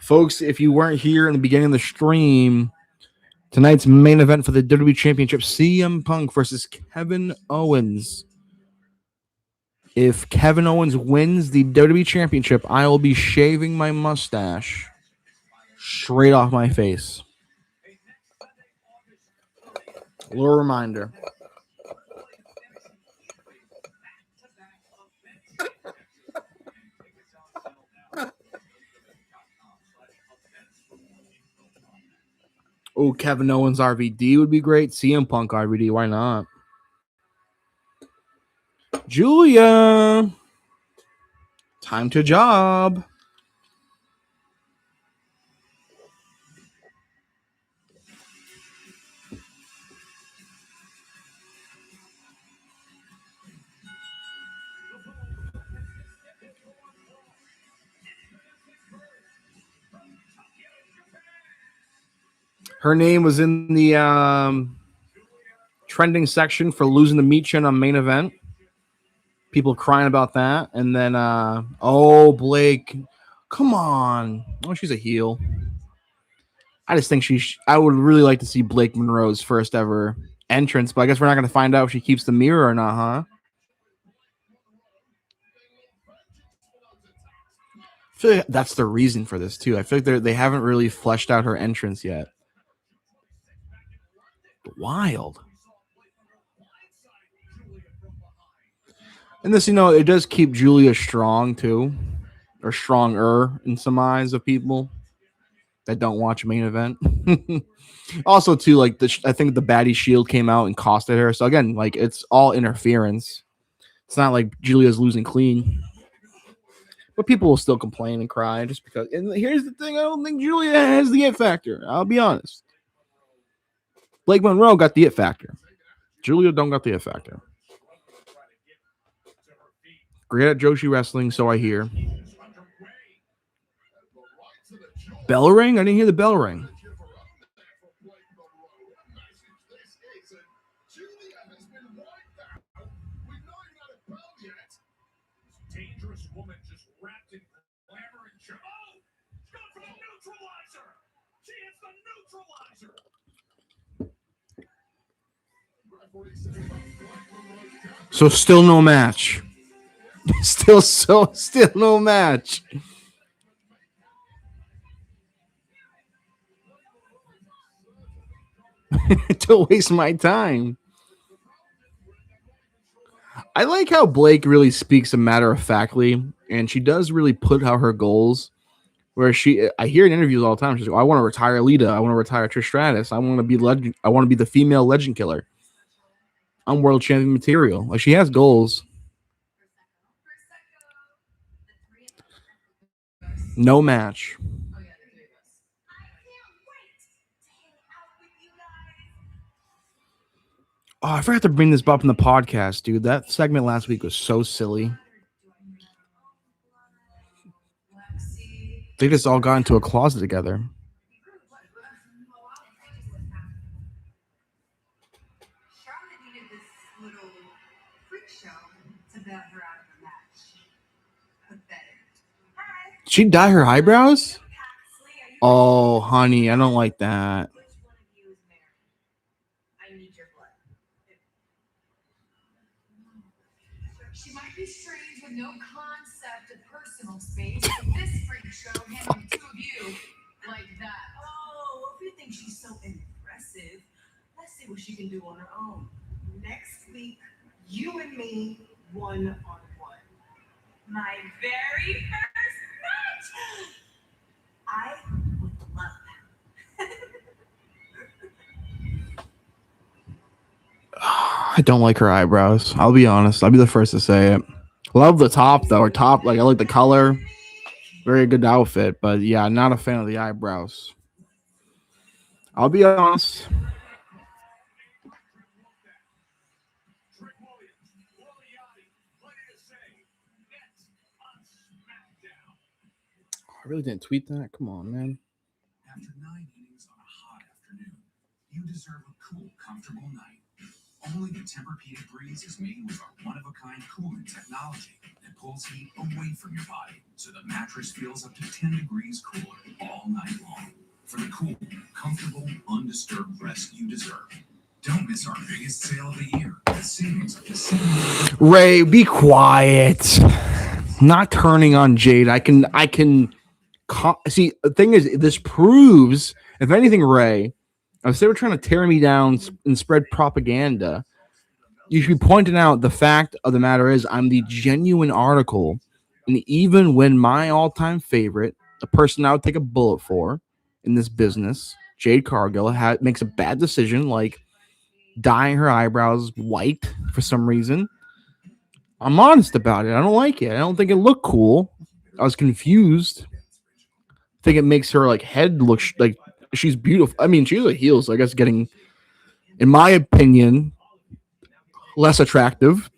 Folks, if you weren't here in the beginning of the stream, tonight's main event for the WWE Championship, CM Punk versus Kevin Owens. If Kevin Owens wins the WWE Championship, I will be shaving my mustache straight off my face. A little reminder. Oh, Kevin Owens RVD would be great. CM Punk RVD, why not? Julia, time to job. Her name was in the trending section for losing the meat chin on main event. People crying about that. And then, Blake, come on. Oh, she's a heel. I just think I would really like to see Blake Monroe's first ever entrance, but I guess we're not going to find out if she keeps the mirror or not, huh? I feel like that's the reason for this, too. I feel like they haven't really fleshed out her entrance yet. Wild. And this, it does keep Julia strong, too. Or stronger in some eyes of people that don't watch main event. Also, too, I think the baddie shield came out and costed her. So, again, it's all interference. It's not like Julia's losing clean. But people will still complain and cry just because. And here's the thing. I don't think Julia has the it factor. I'll be honest. Blake Monroe got the it factor. Julia don't got the it factor. Great at Joshi wrestling, so I hear. Bell ring? I didn't hear the bell ring. Dangerous woman just wrapped in glamour and show. Oh, she's going for the neutralizer. She hits the neutralizer. So still no match. Still no match. Don't waste my time. I like how Blake really speaks a matter of factly, and she does really put out her goals. Where I hear in interviews all the time, she's like, I want to retire Lita, I want to retire Trish Stratus, I want to be legend, I want to be the female legend killer. I'm world champion material. Like, she has goals. No match. Oh, I forgot to bring this up in the podcast, dude. That segment last week was so silly. They just all got into a closet together. Charlotte needed this little freak show to bail her out of the match. Pathetic. Hi. She dye her eyebrows? Oh, honey, I don't like that. Which one of you is married? I need your blood. She might be strange with no concept of personal space, but this freak show handling two of you like that. Oh, if you think she's so impressive, let's see what she can do on her own. Next week, you and me, one-on-one. My very first match! I would love that. I don't like her eyebrows. I'll be honest. I'll be the first to say it. Love the top, though. Her top, like, I like the color. Very good outfit. But, yeah, not a fan of the eyebrows. I'll be honest. I really didn't tweet that. Come on, man. After 9 innings on a hot afternoon, you deserve a cool, comfortable night. Only the Tempur-Pedic Breeze is made with our one-of-a-kind cooling technology that pulls heat away from your body, so the mattress feels up to 10 degrees cooler all night long. For the cool, comfortable, undisturbed rest you deserve. Don't miss our biggest sale of the year. The savings up to 7%. Ray, be quiet. I'm not turning on Jade. I can see, the thing is, this proves, if anything, Ray, if they were trying to tear me down and spread propaganda, you should be pointing out the fact of the matter is I'm the genuine article. And even when my all-time favorite, the person I would take a bullet for in this business, Jade Cargill, makes a bad decision, like dyeing her eyebrows white for some reason, I'm honest about it. I don't like it. I don't think it looked cool. I was confused. I think it makes her like head look like she's beautiful. I mean, she's a heel, so I guess getting, in my opinion, less attractive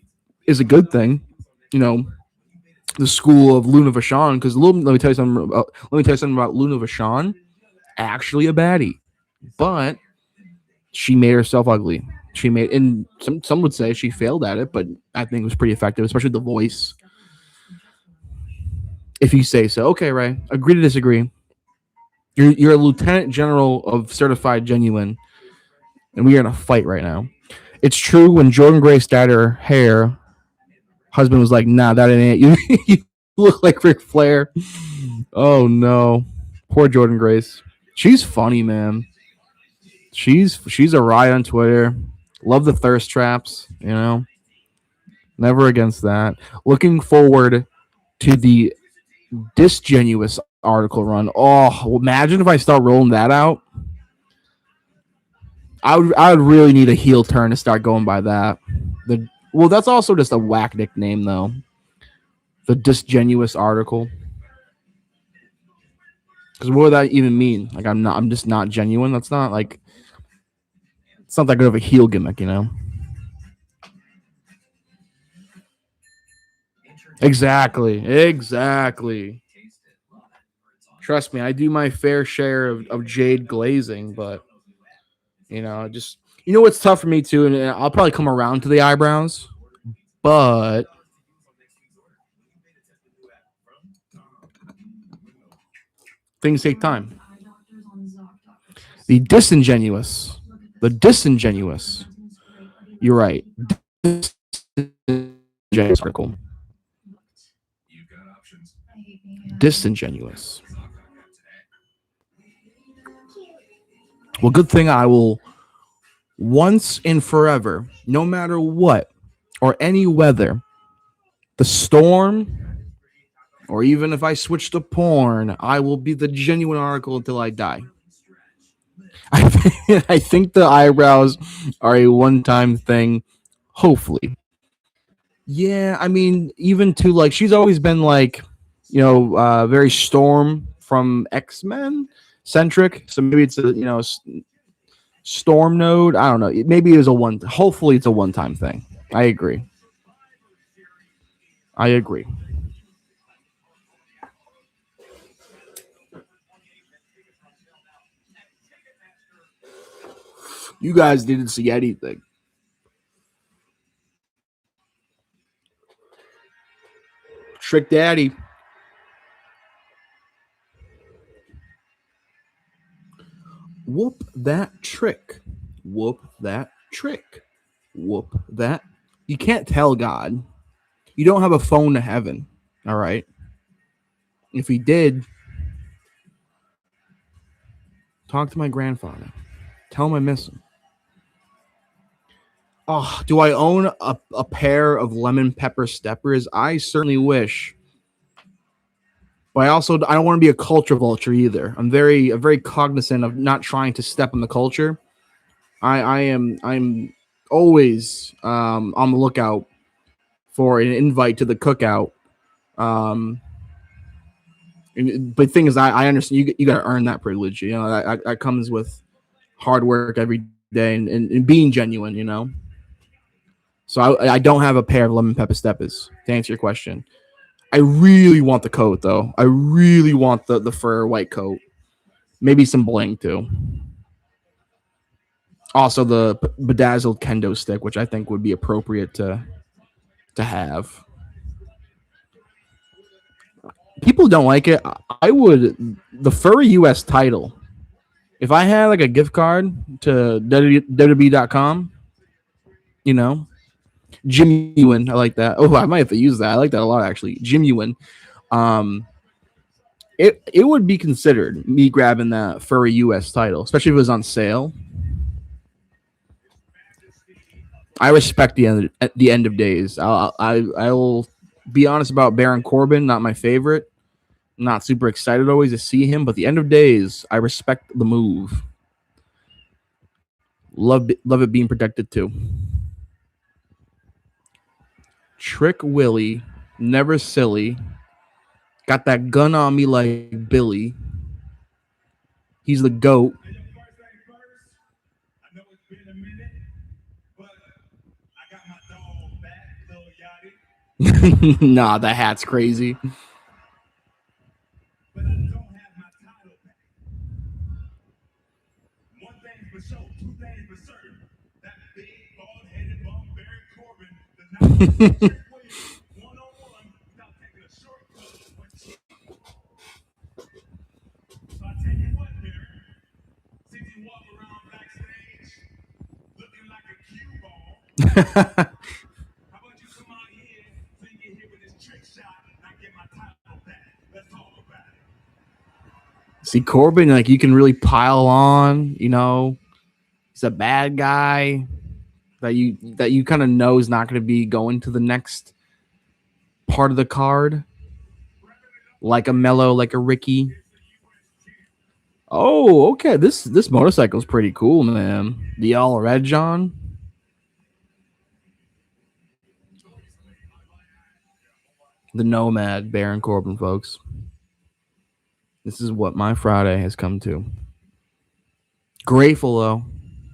is a good thing. You know, the school of Luna Vachon, because let me tell you something about Luna Vachon. Actually a baddie, but she made herself ugly. And some would say she failed at it, but I think it was pretty effective, especially the voice. If you say so. Okay, Ray. Agree to disagree. You're a lieutenant general of certified genuine, and we are in a fight right now. It's true when Jordan Grace dyed her hair, husband was like, nah, that ain't it. You look like Ric Flair. Oh, no. Poor Jordan Grace. She's funny, man. She's a riot on Twitter. Love the thirst traps, you know. Never against that. Looking forward to the Disgenuous article run. Oh, imagine if I start rolling that out. I would really need a heel turn to start going by that. Well, that's also just a whack nickname, though. The Disgenuous article. Because what would that even mean? Like, I'm just not genuine. That's not like, it's not that good of a heel gimmick, you know. Exactly. Trust me, I do my fair share of jade glazing, but just what's tough for me too, and I'll probably come around to the eyebrows, but things take time. The disingenuous, the disingenuous. You're right. Disingenuous article. Disingenuous. Well, good thing I will once and forever, no matter what or any weather, the storm, or even if I switch to porn, I will be the genuine article until I die. I think the eyebrows are a one-time thing. Hopefully, yeah. I mean, even to like, she's always been like, very Storm from X-Men centric. So maybe it's a Storm node. I don't know. Maybe it was a one. Hopefully, it's a one-time thing. I agree. I agree. You guys didn't see anything. Trick Daddy. Whoop that trick. Whoop that trick. Whoop that. You can't tell God. You don't have a phone to heaven. All right. If he did, talk to my grandfather. Tell him I miss him. Oh, do I own a pair of lemon pepper steppers? I certainly wish. But I don't want to be a culture vulture either. I'm very cognizant of not trying to step on the culture. I'm always on the lookout for an invite to the cookout. But the thing is, I understand you got to earn that privilege. That comes with hard work every day and being genuine. So I don't have a pair of lemon pepper steppers to answer your question. I really want the coat though. I really want the fur white coat. Maybe some bling too. Also the bedazzled kendo stick, which I think would be appropriate to have. People don't like it. I would the furry US title. If I had like a gift card to WWE.com, you know, Jimmyuin, I like that. Oh, I might have to use that. I like that a lot actually. Jimmyuin. Um it would be considered me grabbing that furry US title, especially if it was on sale. I respect the end of days. I'll be honest about Baron Corbin, not my favorite. Not super excited always to see him, but the end of days, I respect the move. Love it being protected too. Trick Willie, never silly. Got that gun on me like Billy. He's the GOAT. First thing first, I know it's been a minute, but I got my dog back, Lil Yachty. Nah, that hat's crazy. But I don't have my title back. One thing for sure, two things for certain. That big, bald-headed bum, Baron Corbin, does not Trick Williams one-on-one without taking a shortcut or cheat. So I tell you what, Baron, since you walk around backstage looking like a cue ball, how about you come out here so you can hit with this trick shot and I get my title back? Let's talk about it. See Corbin, like you can really pile on. He's a bad guy that you kind of know is not going to be going to the next part of the card, like a Mello, like a Ricky. Oh, okay. This motorcycle is pretty cool, man. The all red John. The Nomad Baron Corbin, folks. This is what my Friday has come to. Grateful though.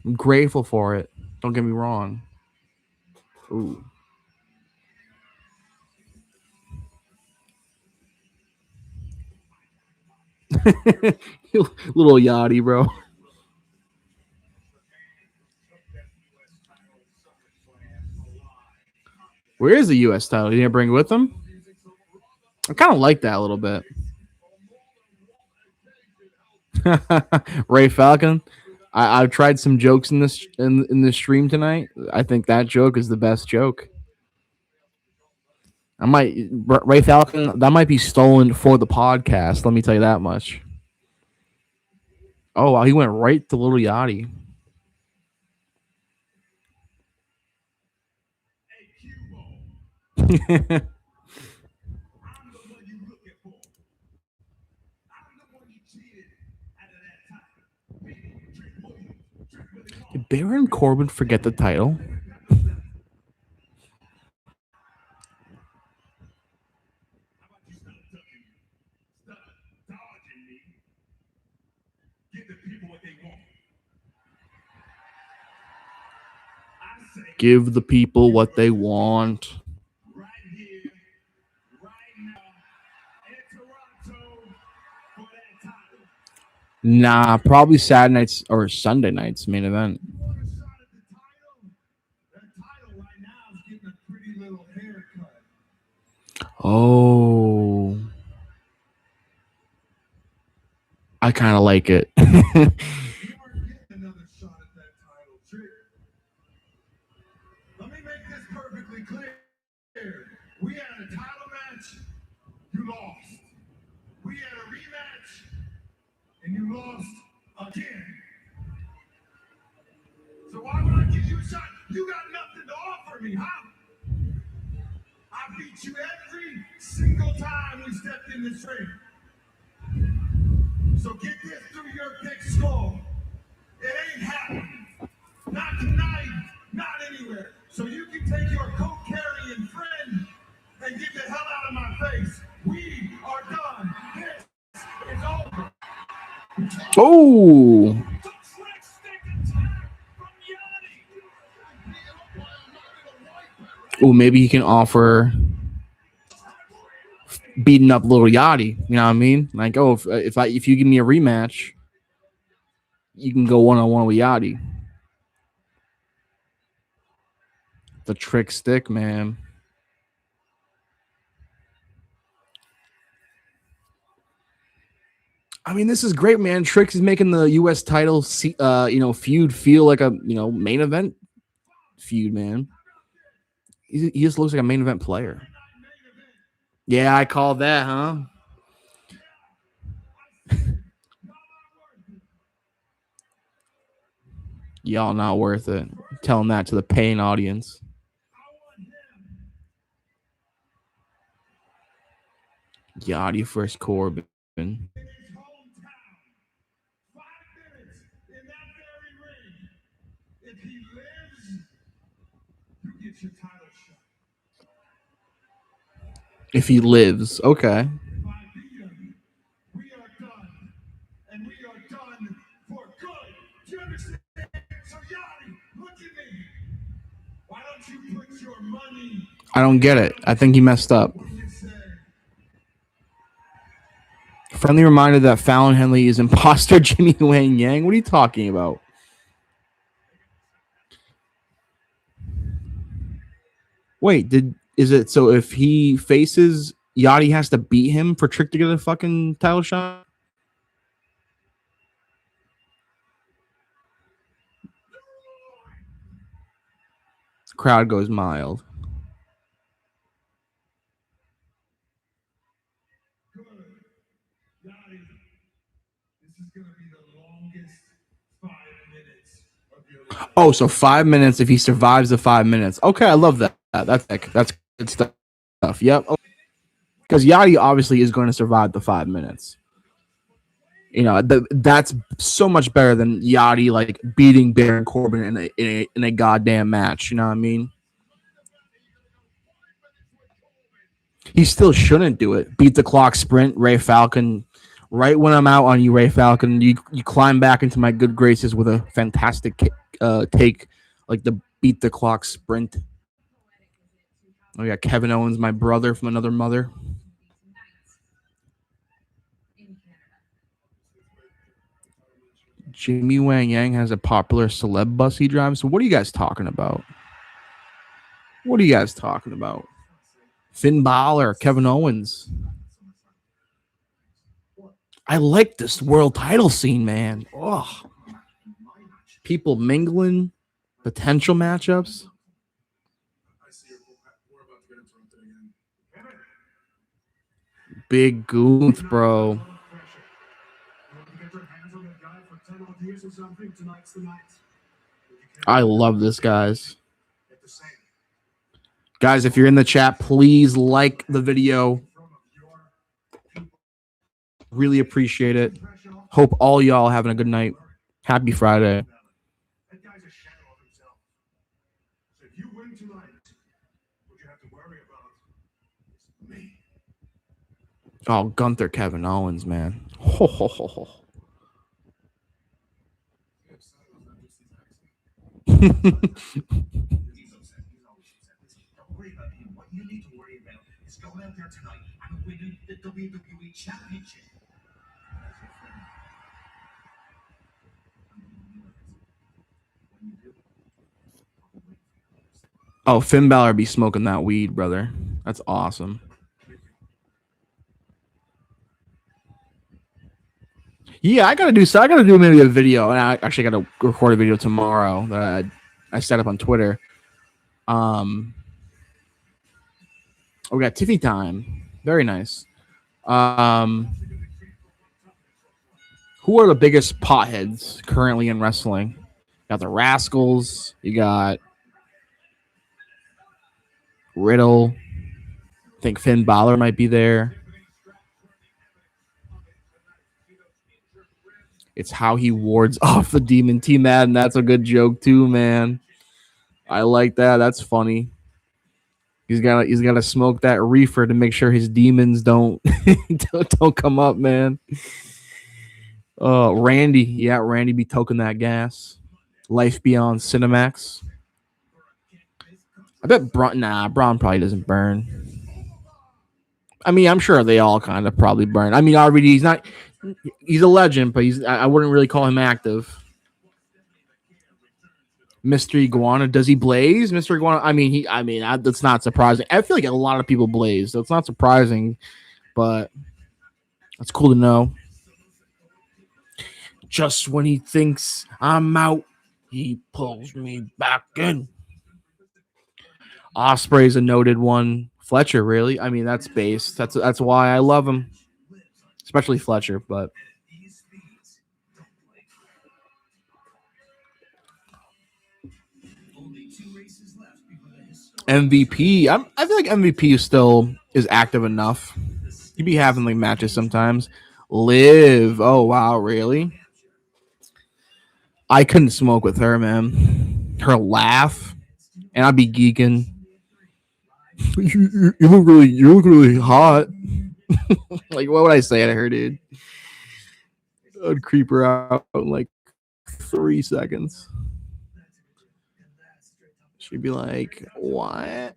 I'm grateful for it. Don't get me wrong. Ooh. Little Yachty, bro. Where is the U.S. title? You didn't bring it with them? I kind of like that a little bit. Ray Falcon. I've tried some jokes in this stream tonight. I think that joke is the best joke. Ray Falcon. That might be stolen for the podcast. Let me tell you that much. Oh wow, he went right to Little Yachty. Did Baron Corbin forget the title? Give the people what they want. Nah, probably Saturday nights or Sunday nights main event. Oh, I kind of like it. Let me make this perfectly clear. We had a title match, you lost. We had a rematch, and you lost again. So why would I give you a shot? You got nothing to offer me, huh? I beat you every single time we stepped in this ring. So get this through your thick skull. It ain't happening. Not tonight, not anywhere. So you can take your coat-carrying friend and get the hell out of my face. We are done. This is over. Oh. Oh, maybe he can offer beating up Little Yachty. You know what I mean? Like, oh, if you give me a rematch, you can go one-on-one with Yachty. The trick stick, man. I mean, this is great, man. Trick is making the U.S. title, feud feel like a main event feud, man. He just looks like a main event player. Yeah, I call that, huh? Y'all not worth it. Telling that to the paying audience. Yachty versus Corbin. If he lives, okay. We are done. And we are done for good. Do you understand? So Yachty, look at me. Why don't you put your money? I don't get it. I think he messed up. Friendly reminder that Fallon Henley is imposter Jimmy Wang Yang. What are you talking about? Wait, is it so if he faces Yachty has to beat him for Trick to get a fucking title shot? Crowd goes mild. Good. Yachty, this is going to be the longest 5 minutes of your life. Oh, so 5 minutes if he survives the 5 minutes. Okay, I love that. That's good stuff. Yep. Because Yachty obviously is going to survive the 5 minutes. You know, that's so much better than Yachty like beating Baron Corbin in a goddamn match. You know what I mean? He still shouldn't do it. Beat the clock sprint, Ray Falcon. Right when I'm out on you, Ray Falcon, you climb back into my good graces with a fantastic take, like the beat the clock sprint. Oh yeah, Kevin Owens, my brother from another mother. Jimmy Wang Yang has a popular celeb bus he drives. So what are you guys talking about? What are you guys talking about? Finn Balor, Kevin Owens. I like this world title scene, man. Oh, people mingling, potential matchups. Big Gooth, bro. I love this, guys. Guys, if you're in the chat, please like the video. Really appreciate it. Hope all y'all having a good night. Happy Friday. That guy's a shadow of himself. So if you win tonight, what you have to worry about is me. Oh, Gunther, Kevin Owens, man. Ho, ho, ho, ho. He's upset. He's always upset. Listen, don't worry about him. What you need to worry about is going out there tonight and winning the WWE Championship. Oh, Finn Balor be smoking that weed, brother. That's awesome. Yeah, I gotta do maybe a video, and I actually gotta record a video tomorrow that I set up on Twitter. We got Tiffany time. Very nice. Who are the biggest potheads currently in wrestling? You got the Rascals. You got Riddle. I think Finn Balor might be there. It's how he wards off the demon T Madden. That's a good joke too, man. I like that. That's funny. He's got to smoke that reefer to make sure his demons don't don't come up, man. Randy, yeah, Randy be toking that gas. Life Beyond Cinemax. I bet Braun probably doesn't burn. I mean, I'm sure they all kind of probably burn. I mean, RVD, he's a legend, but I wouldn't really call him active. Mr. Iguana, does he blaze? Mr. Iguana, that's not surprising. I feel like a lot of people blaze, so it's not surprising, but that's cool to know. Just when he thinks I'm out, he pulls me back in. Osprey's a noted one. Fletcher, really? I mean, that's based. That's why I love him, especially Fletcher. But MVP, I feel like MVP is active enough. He'd be having like matches sometimes. Liv, oh wow, really? I couldn't smoke with her, man. Her laugh, and I'd be geeking. You look really hot. Like, what would I say to her, dude? I'd creep her out in like 3 seconds. She'd be like, what?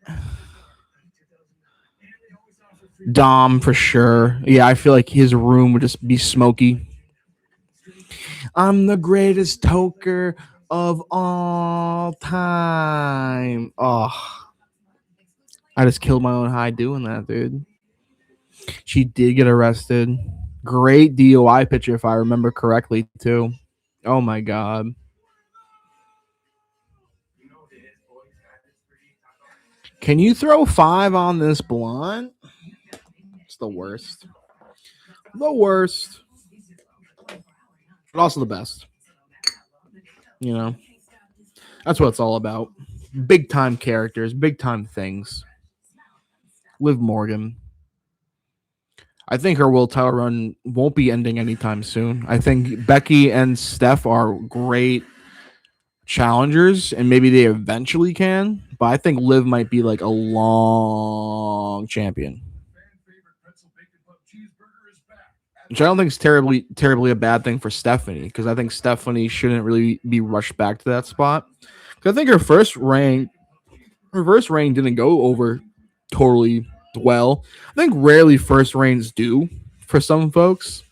Dom for sure. Yeah, I feel like his room would just be smoky. I'm the greatest toker of all time. Oh, I just killed my own high doing that, dude. She did get arrested. Great DOI picture, if I remember correctly, too. Oh, my God. Can you throw 5 on this blunt? It's the worst. The worst. But also the best. You know? That's what it's all about. Big time characters, big time things. Liv Morgan. I think her world title run won't be ending anytime soon. I think Becky and Steph are great challengers, and maybe they eventually can. But I think Liv might be like a long champion, which I don't think is terribly a bad thing for Stephanie, because I think Stephanie shouldn't really be rushed back to that spot. Because I think her first reign didn't go over totally well. I think rarely first reigns do for some folks.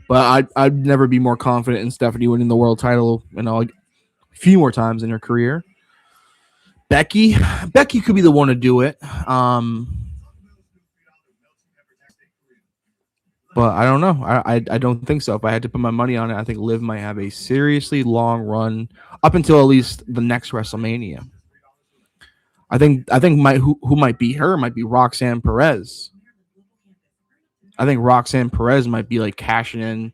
But I'd never be more confident in Stephanie winning the world title, like a few more times in her career. Becky could be the one to do it. But I don't know. I don't think so. If I had to put my money on it, I think Liv might have a seriously long run up until at least the next WrestleMania. I think who might beat her might be Roxanne Perez. I think Roxanne Perez might be like cashing in.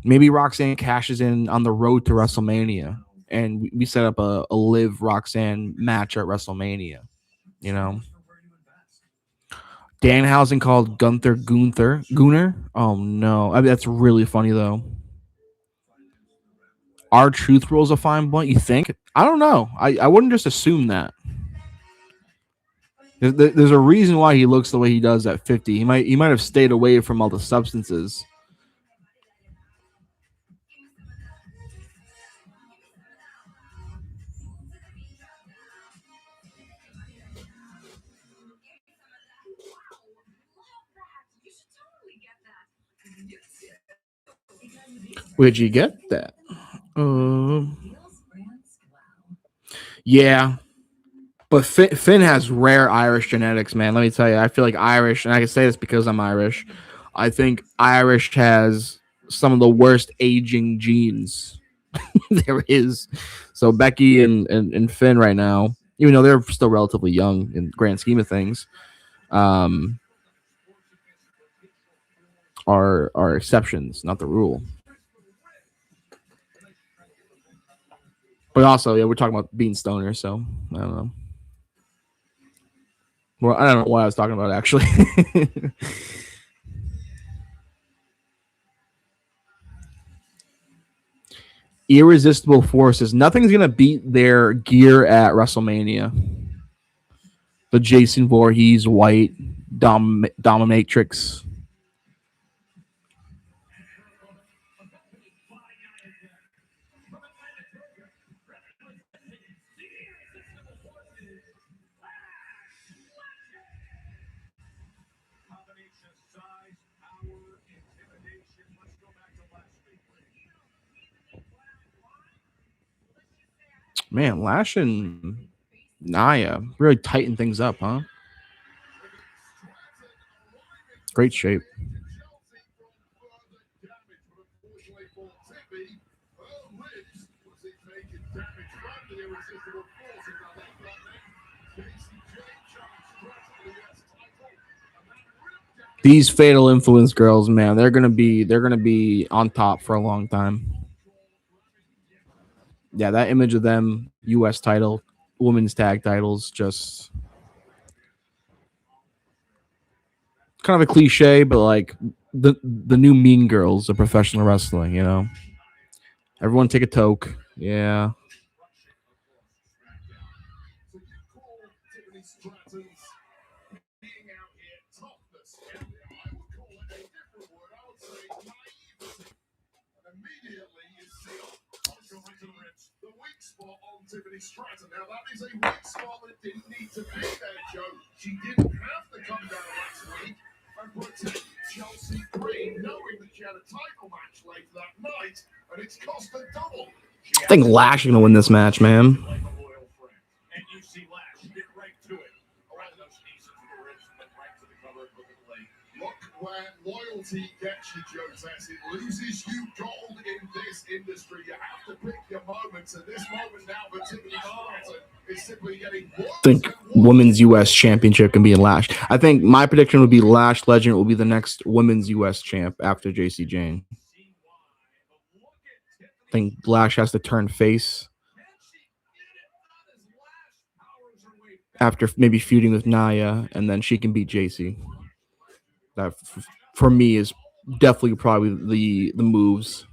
Maybe Roxanne cashes in on the road to WrestleMania, and we set up a Liv Roxanne match at WrestleMania. You know, Danhausen called Gunther Gunner. Oh no, I mean, that's really funny though. Our truth rules a fine blunt. You think? I don't know. I wouldn't just assume that. There's a reason why he looks the way he does at 50. He might have stayed away from all the substances. Where'd you get that? Yeah. But Finn has rare Irish genetics, man. Let me tell you. I feel like Irish, and I can say this because I'm Irish. I think Irish has some of the worst aging genes there is. So Becky and Finn right now, even though they're still relatively young in the grand scheme of things, are exceptions, not the rule. But also, yeah, we're talking about being stoners, so I don't know. Well, I don't know what I was talking about actually. Irresistible Forces. Nothing's gonna beat their gear at WrestleMania. The Jason Voorhees white dominatrix. Man, Lash and Nia really tighten things up, huh? Great shape. These Fatal Influence girls, man, they're gonna be on top for a long time. Yeah, that image of them, U.S. title, women's tag titles, just kind of a cliche, but like the new Mean Girls of professional wrestling, you know. Everyone take a toke. Yeah. Tiffany Stratton. Now that is a weak spot that didn't need to be there, Joe. She didn't have to come down last week and protect Chelsea Green, knowing that she had a title match later that night, and it's cost her double. I think Lash is gonna win this match, man. And you see Lash get right to it. Around those knees into the ribs and then right to the cover and look at the leg. Look where loyalty gets you, Joe Tess. It loses you gold in this industry. You have to pick your moments, and this moment now for Tiffany Stratton is simply getting worse. I think Women's U.S. Championship can be in Lash. I think my prediction would be Lash Legend will be the next Women's U.S. champ after JC Jane. I think Lash has to turn face after maybe feuding with Nia, and then she can beat JC. That for me is definitely probably the moves.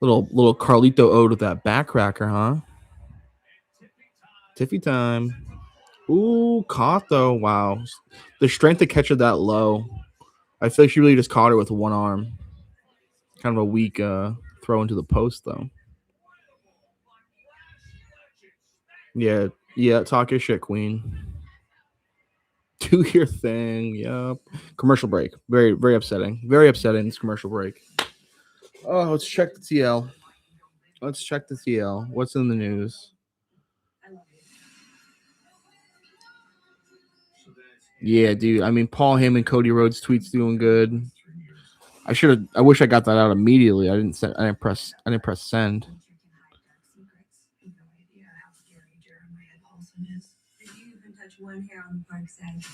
Little Carlito ode with that backcracker, huh? Tiffy time. Ooh, caught though. Wow. The strength to catch her that low. I feel like she really just caught her with one arm. Kind of a weak throw into the post though. Yeah, talk your shit, Queen. Do your thing. Yep. Commercial break. Very, very upsetting. Very upsetting. This commercial break. Oh, let's check the TL. Let's check the TL. What's in the news? Yeah, dude. I mean, Paul Heyman, Cody Rhodes tweets doing good. I wish I got that out immediately. I didn't press send. If you even touch one hair on the park's edge,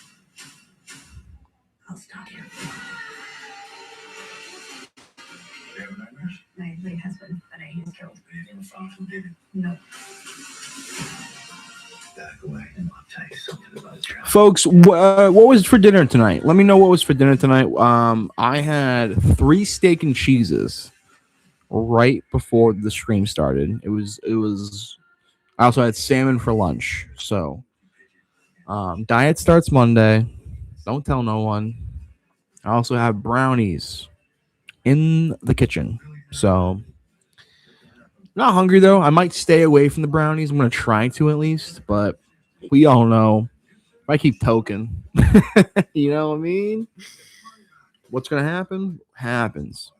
I'll stop you. My late husband that I was killed. No. Folks, what was for dinner tonight? Let me know what was for dinner tonight. I had 3 steak and cheeses right before the stream started. It was. I also had salmon for lunch. So, diet starts Monday. Don't tell no one. I also have brownies in the kitchen. So, not hungry though. I might stay away from the brownies. I'm gonna try to at least, but we all know if I keep token, you know what I mean? What's gonna happen? Happens.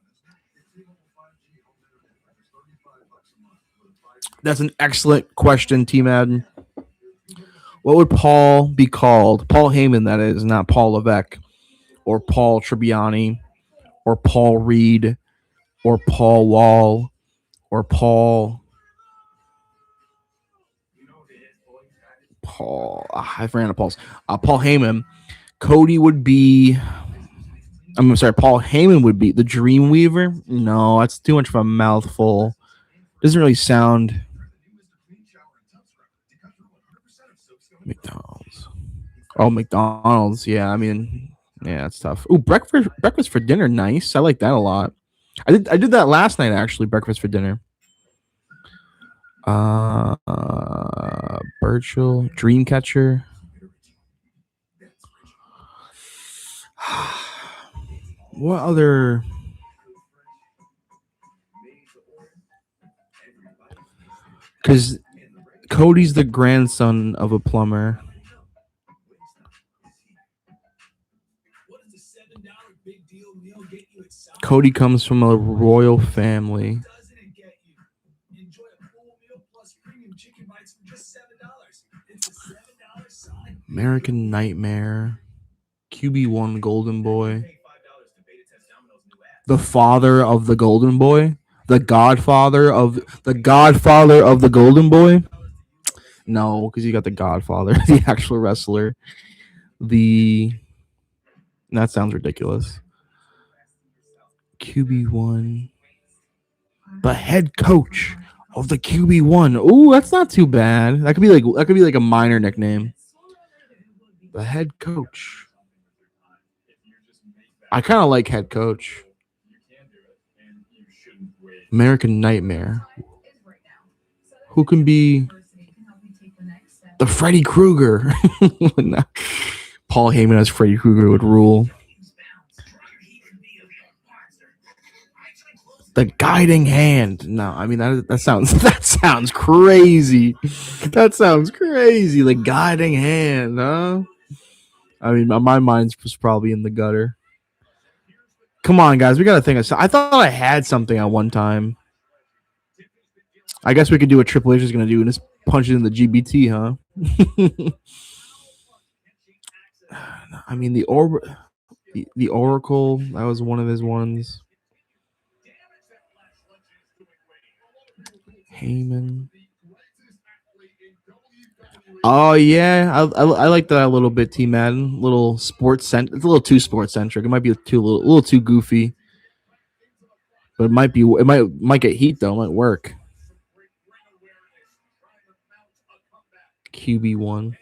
That's an excellent question, T Madden. What would Paul be called? Paul Heyman, that is, not Paul Levesque, or Paul Tribbiani, or Paul Reed, or Paul Wall, or Paul. I ran out of Pauls. Paul Heyman. Cody would be. I'm sorry. Paul Heyman would be the Dreamweaver. No, that's too much of a mouthful. Doesn't really sound. McDonald's. Oh, McDonald's. Yeah, I mean, yeah, it's tough. Ooh, breakfast for dinner. Nice. I like that a lot. I did that last night actually. Breakfast for dinner. Birchall, Dreamcatcher. What other? Because Cody's the grandson of a plumber. Cody comes from a royal family. American Nightmare. QB1 Golden Boy. The father of the Golden Boy. The godfather of the Golden Boy. No, because you got the Godfather, the actual wrestler. That sounds ridiculous. QB1. The head coach of the QB1. Ooh, that's not too bad. That could be like a minor nickname. The head coach. I kind of like head coach. American Nightmare. Who can be the Freddy Krueger? Paul Heyman as Freddy Krueger would rule. The guiding hand. No, I mean that sounds crazy. That sounds crazy. The guiding hand, huh? I mean, my mind was probably in the gutter. Come on, guys, we gotta think of something. I thought I had something at one time. I guess we could do what Triple H is gonna do and just punch it in the GBT, huh? I mean, the Oracle, that was one of his ones. Heyman. Oh yeah, I like that a little bit, T Madden. Little it's a little too sports centric. It might be a little too goofy, but it might get heat though. It might work. QB1.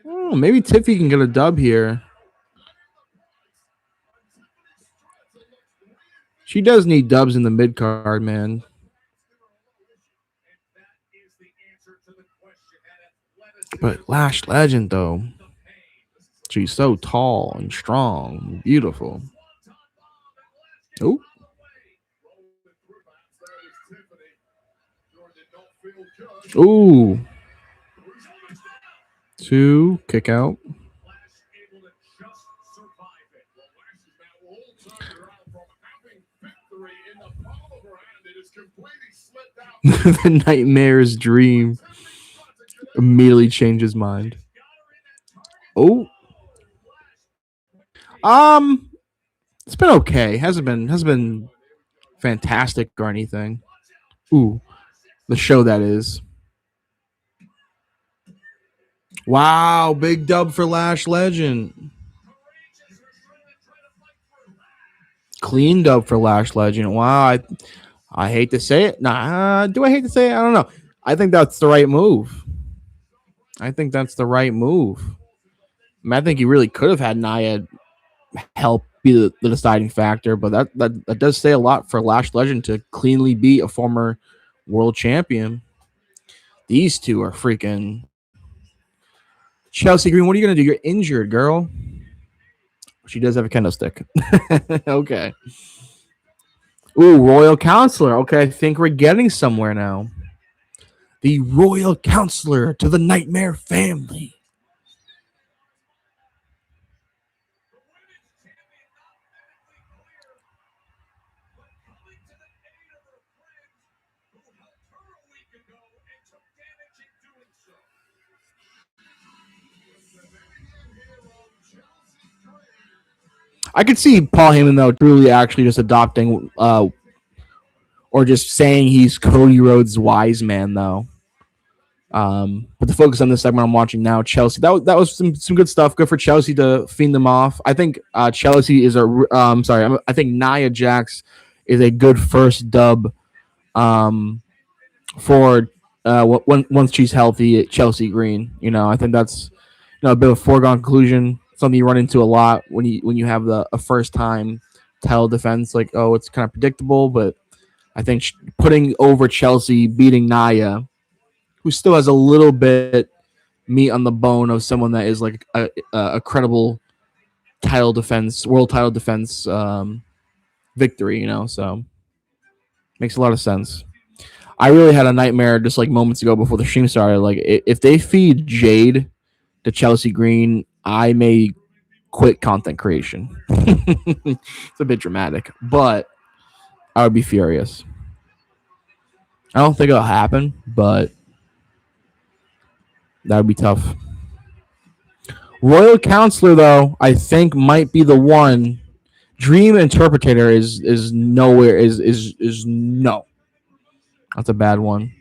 Oh, maybe Tiffy can get a dub here. She does need dubs in the mid card, man. But Lash Legend, though, she's so tall and strong, and beautiful. Oh, Ooh. 2, kick out. The Nightmare's dream immediately changed his mind. Oh. It's been okay. Hasn't been fantastic or anything. Ooh. The show that is. Wow, big dub for Lash Legend. Clean dub for Lash Legend. Wow, I hate to say it. Nah, do I hate to say it? I don't know. I think that's the right move. I think he really could have had Nia help be the deciding factor, but that does say a lot for Lash Legend to cleanly beat a former world champion. These two are freaking. Chelsea Green, what are you going to do? You're injured, girl. She does have a kendo stick. Okay. Ooh, Royal Counselor. Okay, I think we're getting somewhere now. The Royal Counselor to the Nightmare family. I could see Paul Heyman, though, truly actually just adopting or just saying he's Cody Rhodes' wise man, though. But to focus on this segment I'm watching now, Chelsea. That was some good stuff. Good for Chelsea to fiend them off. I think Chelsea is I think Nia Jax is a good first dub for once she's healthy. Chelsea Green. I think that's a bit of a foregone conclusion. Something you run into a lot when you have a first time title defense. Like, oh, it's kind of predictable, but I think putting over Chelsea, beating Nia, who still has a little bit meat on the bone of someone that is like a credible world title defense victory, so makes a lot of sense. I really had a nightmare just like moments ago before the stream started. Like, if they feed Jade to Chelsea Green, I may quit content creation. It's a bit dramatic, but I would be furious. I don't think it'll happen, but that would be tough. Royal Counselor, though, I think might be the one. Dream Interpreter is nowhere. Is no. That's a bad one.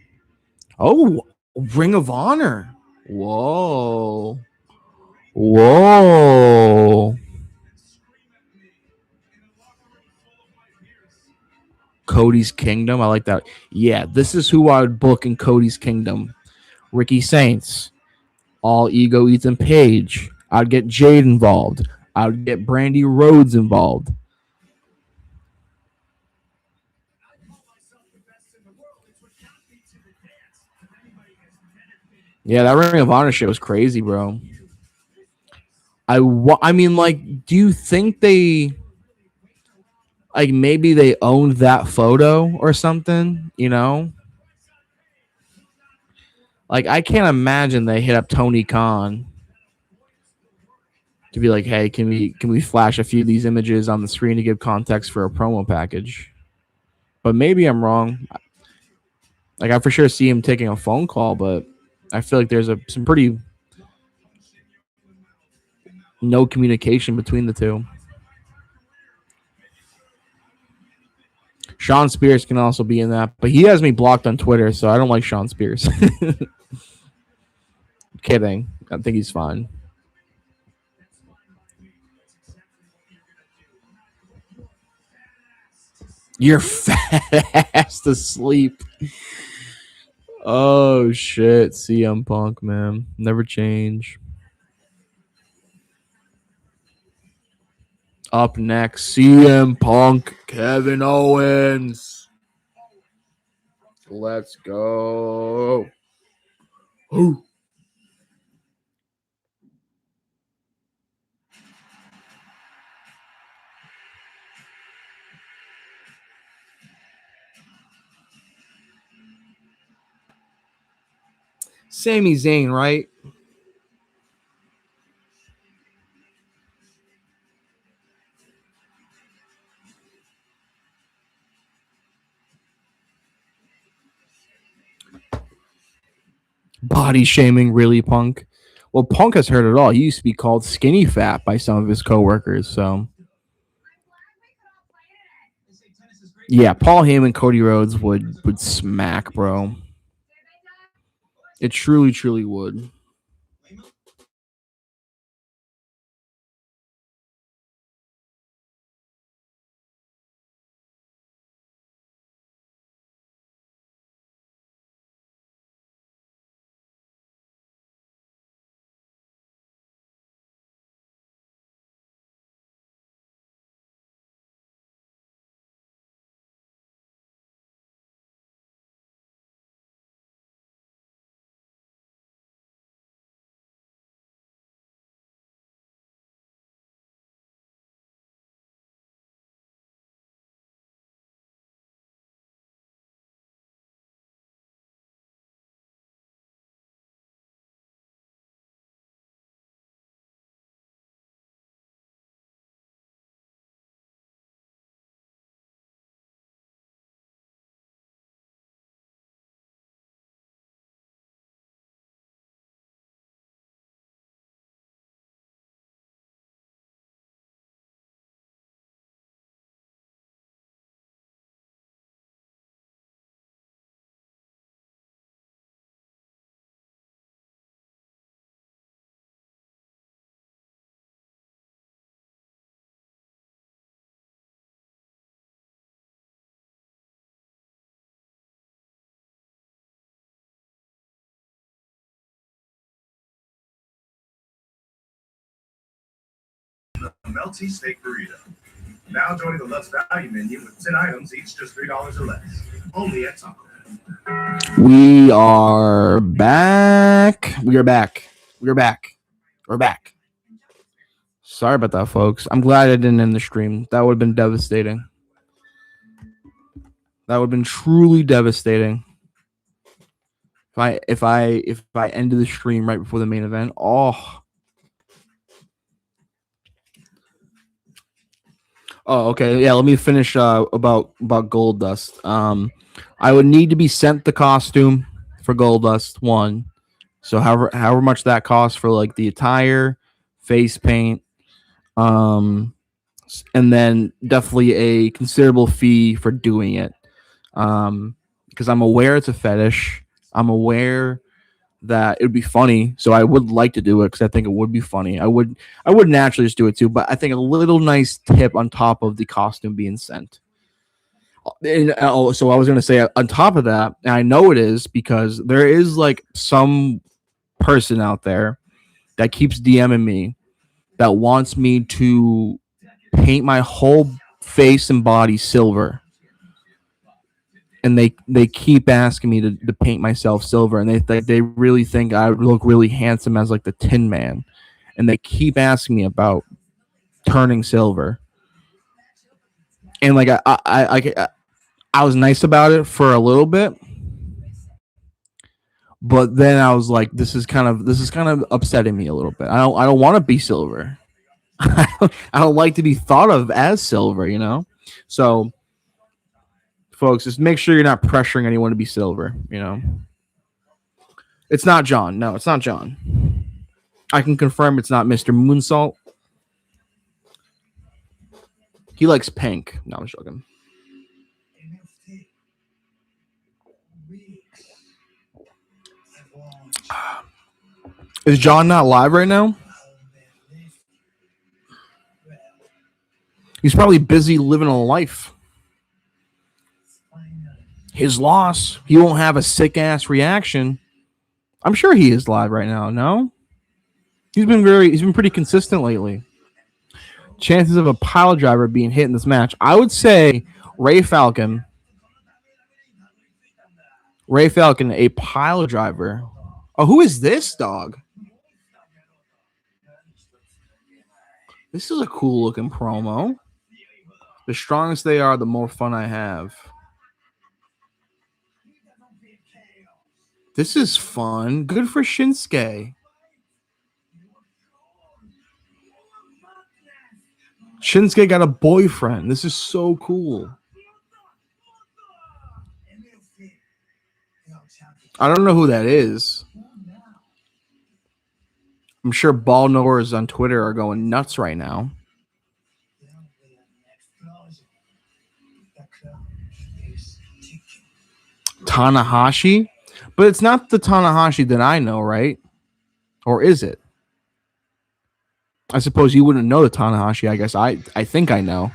Oh, Ring of Honor. Whoa. Cody's Kingdom. I like that. Yeah, this is who I would book in Cody's Kingdom. Ricky Saints. All Ego Ethan Page. I'd get Jade involved. I'd get Brandy Rhodes involved. Yeah, that Ring of Honor shit was crazy, bro. I mean, like, do you think they, like, maybe they owned that photo or something, Like, I can't imagine they hit up Tony Khan to be like, hey, can we flash a few of these images on the screen to give context for a promo package? But maybe I'm wrong. Like, I for sure see him taking a phone call, but I feel like there's some pretty no communication between the two. Sean Spears can also be in that, but he has me blocked on Twitter, so I don't like Sean Spears. Kidding. I think he's fine. You're fast asleep. Oh, shit. CM Punk, man. Never change. Up next, CM Punk, Kevin Owens. Let's go. Ooh. Sami Zayn, right? Body shaming, really, Punk? Well, Punk has heard it all. He used to be called skinny fat by some of his coworkers. So, yeah, Paul Heyman, Cody Rhodes would smack, bro. It truly, truly would. Melty steak burrito. Now joining the Lux Value menu with 10 items, each just $3 or less. Only at Taco Bell. We are back. We are back. We're back. We're back. Sorry about that, folks. I'm glad I didn't end the stream. That would have been devastating. That would have been truly devastating. If I ended the stream right before the main event. Oh, okay. Yeah, let me finish about Goldust. I would need to be sent the costume for Goldust, one. So however much that costs for like the attire, face paint, and then definitely a considerable fee for doing it. Because I'm aware it's a fetish. I'm aware that it would be funny, so I would like to do it because I think it would be funny. I would naturally just do it too, but I think a little nice tip on top of the costume being sent. And, so I was going to say on top of that, and I know it is because there is like some person out there that keeps DMing me that wants me to paint my whole face and body silver. And they keep asking me to paint myself silver, and they really think I look really handsome as like the Tin Man, and they keep asking me about turning silver. And like I was nice about it for a little bit, but then I was like, this is kind of upsetting me a little bit. I don't want to be silver. I don't like to be thought of as silver, you know. So, folks, just make sure you're not pressuring anyone to be silver. You know, it's not John. No, it's not John. I can confirm it's not Mr. Moonsalt. He likes pink. No, I'm joking. Is John not live right now? He's probably busy living a life. His loss. He won't have a sick ass reaction. I'm sure he is live right now. No, he's been pretty consistent lately. Chances of a pile driver being hit in this match. I would say Ray Falcon, a pile driver. Oh, who is this dog? This is a cool looking promo. The strongest they are, the more fun I have. This is fun. Good for Shinsuke. Shinsuke got a boyfriend. This is so cool. I don't know who that is. I'm sure ball knowers on Twitter are going nuts right now. Tanahashi? But it's not the Tanahashi that I know, right? Or is it? I suppose you wouldn't know the Tanahashi. I guess I think I know.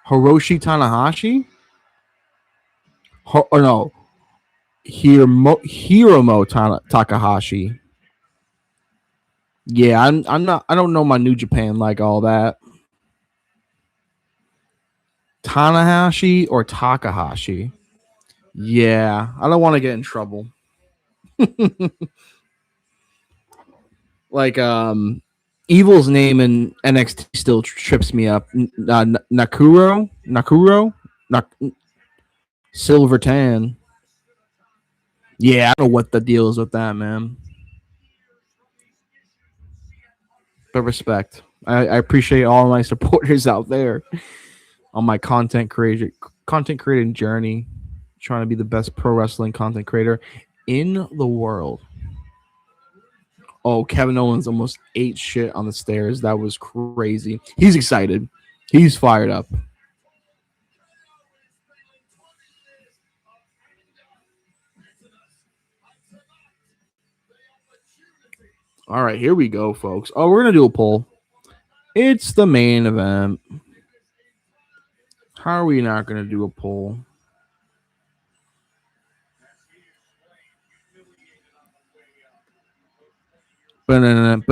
Hiroshi Tanahashi? Or no. Hiromo Takahashi. Yeah, I'm not. I don't know my New Japan like all that. Tanahashi or Takahashi? Yeah, I don't want to get in trouble. Like Evil's name in NXT still trips me up. Nakuro, Silver Tan. Yeah, I don't know what the deal is with that, man. But respect. I appreciate all my supporters out there on my content creating journey, trying to be the best pro wrestling content creator in the world. Oh, Kevin Owens almost ate shit on the stairs. That was crazy. He's excited. He's fired up. All right, here we go, folks. Oh, we're going to do a poll. It's the main event. How are we not going to do a poll? Kevin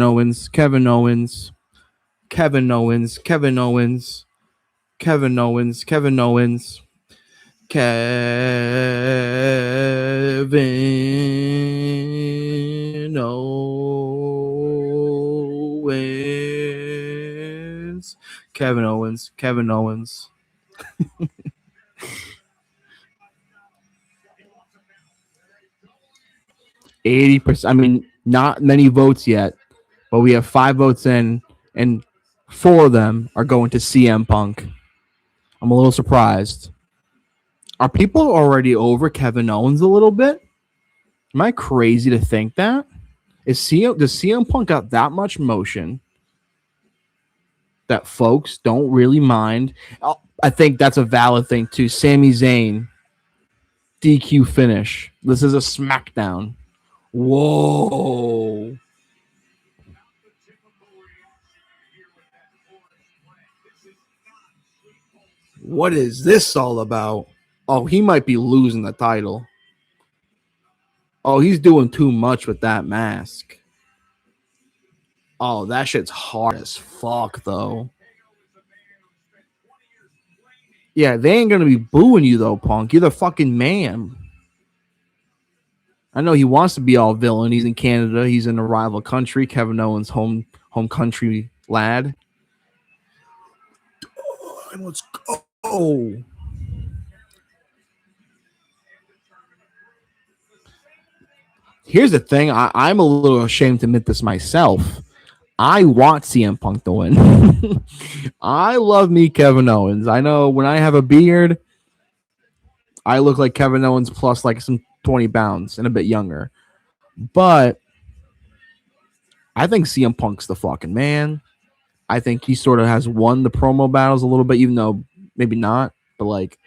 Owens, Kevin Owens, Kevin Owens, Kevin Owens, Kevin Owens, Kevin Owens, Kevin Owens, Kevin Owens, Kevin Owens. 80%. I mean, not many votes yet, but we have 5 votes in, and 4 of them are going to CM Punk. I'm a little surprised. Are people already over Kevin Owens a little bit? Am I crazy to think that? Does CM Punk got that much motion that folks don't really mind? I think that's a valid thing too. Sami Zayn, DQ finish. This is a Smackdown. Whoa. What is this all about? Oh, he might be losing the title. Oh, he's doing too much with that mask. Oh, that shit's hard as fuck, though. Yeah, they ain't gonna be booing you though, Punk. You're the fucking man. I know he wants to be all villain. He's in Canada. He's in a rival country. Kevin Owens' home country lad. Oh, and let's go. Here's the thing. I'm a little ashamed to admit this myself. I want CM Punk to win. I love me Kevin Owens. I know when I have a beard, I look like Kevin Owens plus like some 20 pounds and a bit younger. But I think CM Punk's the fucking man. I think he sort of has won the promo battles a little bit, even though maybe not. But like,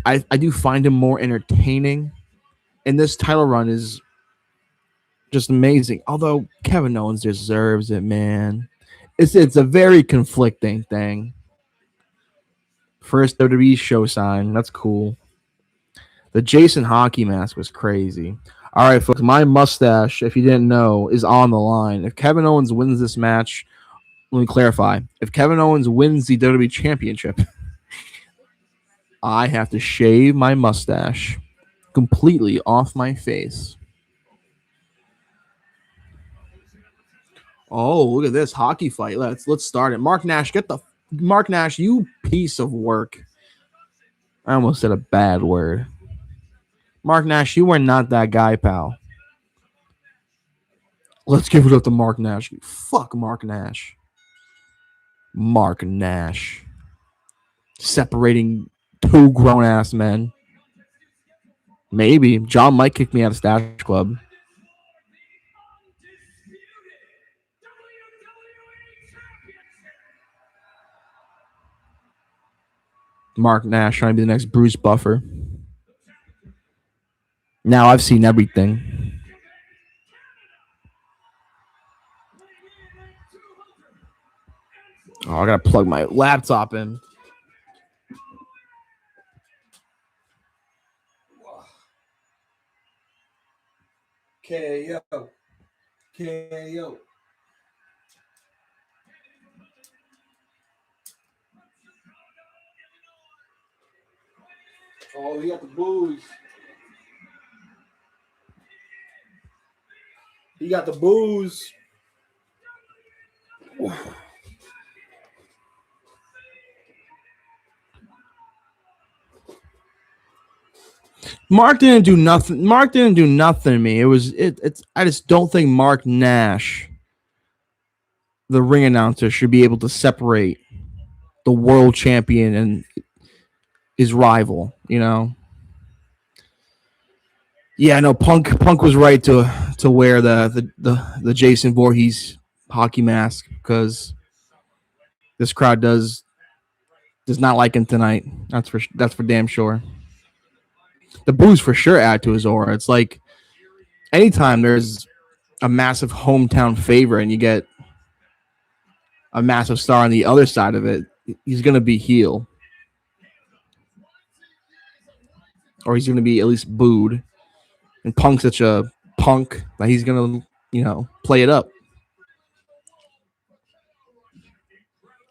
I do find him more entertaining. And this title run is just amazing. Although Kevin Owens deserves it, man. It's a very conflicting thing. First WWE show sign. That's cool. The Jason hockey mask was crazy. All right, folks. My mustache, if you didn't know, is on the line. If Kevin Owens wins this match, let me clarify. If Kevin Owens wins the WWE Championship, I have to shave my mustache completely off my face. Oh, look at this hockey fight. Let's start it. Mark Nash, you piece of work. I almost said a bad word. Mark Nash, you were not that guy, pal. Let's give it up to Mark Nash. Fuck Mark Nash. Mark Nash. Separating two grown ass men. Maybe. John might kick me out of Stash Club. Mark Nash trying to be the next Bruce Buffer. Now I've seen everything. Oh, I gotta plug my laptop in. KO. KO. Oh, he got the booze. He got the booze. Mark didn't do nothing. Mark didn't do nothing to me. It's. I just don't think Mark Nash, the ring announcer, should be able to separate the world champion and his rival. You know. Yeah, no. Punk was right to wear the Jason Voorhees hockey mask because this crowd does not like him tonight. That's for damn sure. The booze for sure add to his aura. It's like anytime there's a massive hometown favorite and you get a massive star on the other side of it, he's going to be heel. Or he's going to be at least booed. And Punk's such a punk that he's going to, play it up.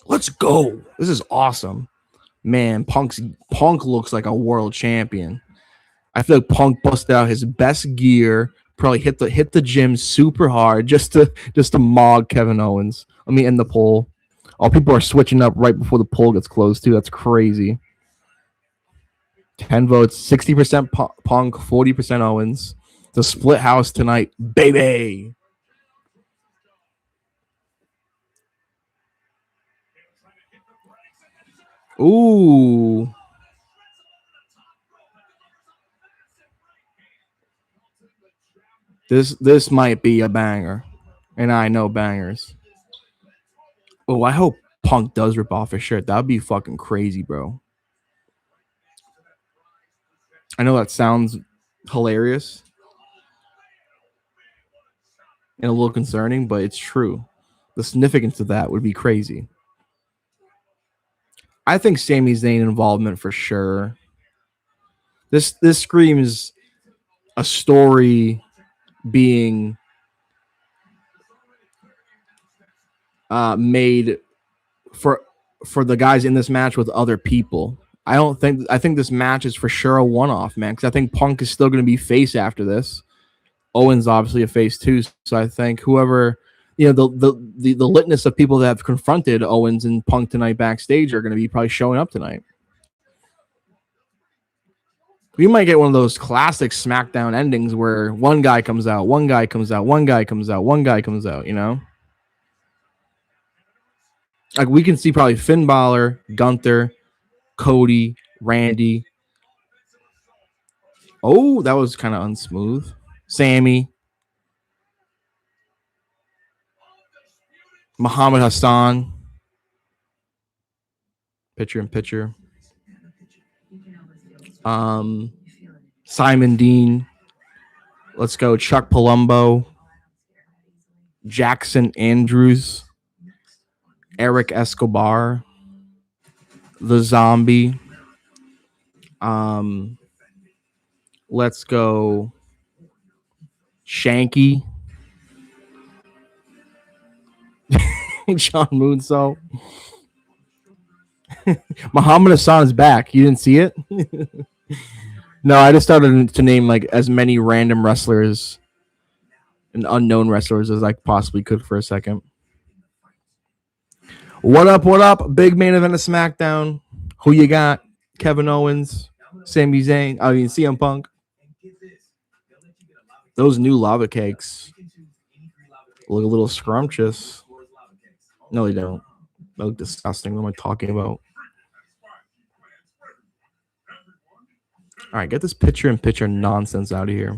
Let's go. This is awesome. Man, Punk looks like a world champion. I feel like Punk busted out his best gear, probably hit the gym super hard just to mog Kevin Owens. Let me end the poll. Oh, people are switching up right before the poll gets closed too. That's crazy. 10 votes, 60% Punk, 40% Owens. It's a split house tonight, baby. Ooh. This might be a banger. And I know bangers. Oh, I hope Punk does rip off his shirt. That would be fucking crazy, bro. I know that sounds hilarious and a little concerning, but it's true. The significance of that would be crazy. I think Sami Zayn involvement for sure. This screams a story being made for the guys in this match with other people. I think this match is for sure a one-off, man, because I think Punk is still going to be face after this. Owens obviously a face too, so I think whoever, the litness of people that have confronted Owens and Punk tonight backstage are going to be probably showing up tonight. We might get one of those classic SmackDown endings where one guy comes out, one guy comes out, one guy comes out, one guy comes out, Like we can see probably Finn Balor, Gunther, Cody, Randy. Oh, that was kind of unsmooth. Sammy. Muhammad Hassan. Picture in picture. Simon Dean. Let's go. Chuck Palumbo. Jackson Andrews. Eric Escobar. The Zombie. Let's go. Shanky. John Moonsault. Muhammad Hassan is back. You didn't see it? No, I just started to name like as many random wrestlers and unknown wrestlers as I possibly could for a second. What up? Big main event of SmackDown. Who you got? Kevin Owens, Sami Zayn. I mean CM Punk. Those new lava cakes look a little scrumptious. No, they don't. They look disgusting. What am I talking about? All right, get this picture-in-picture nonsense out of here.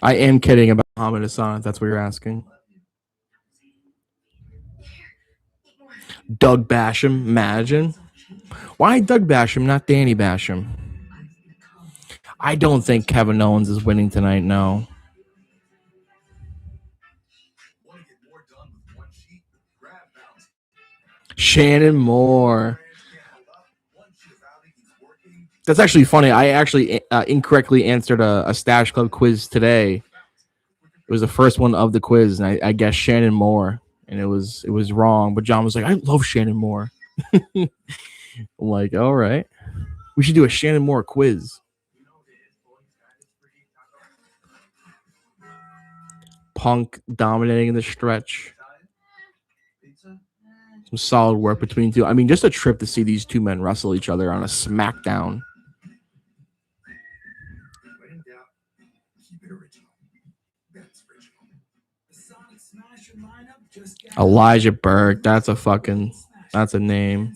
I am kidding about Muhammad Hassan, if that's what you're asking. Doug Basham, imagine. Why Doug Basham, not Danny Basham? I don't think Kevin Owens is winning tonight, no. Shannon Moore. That's actually funny. I actually incorrectly answered a Stash Club quiz today. It was the first one of the quiz, and I guessed Shannon Moore, and it was wrong. But John was like, "I love Shannon Moore." I'm like, "All right, we should do a Shannon Moore quiz." Punk dominating the stretch. Some solid work between two. I mean, just a trip to see these two men wrestle each other on a Smackdown. Elijah Burke. That's a name.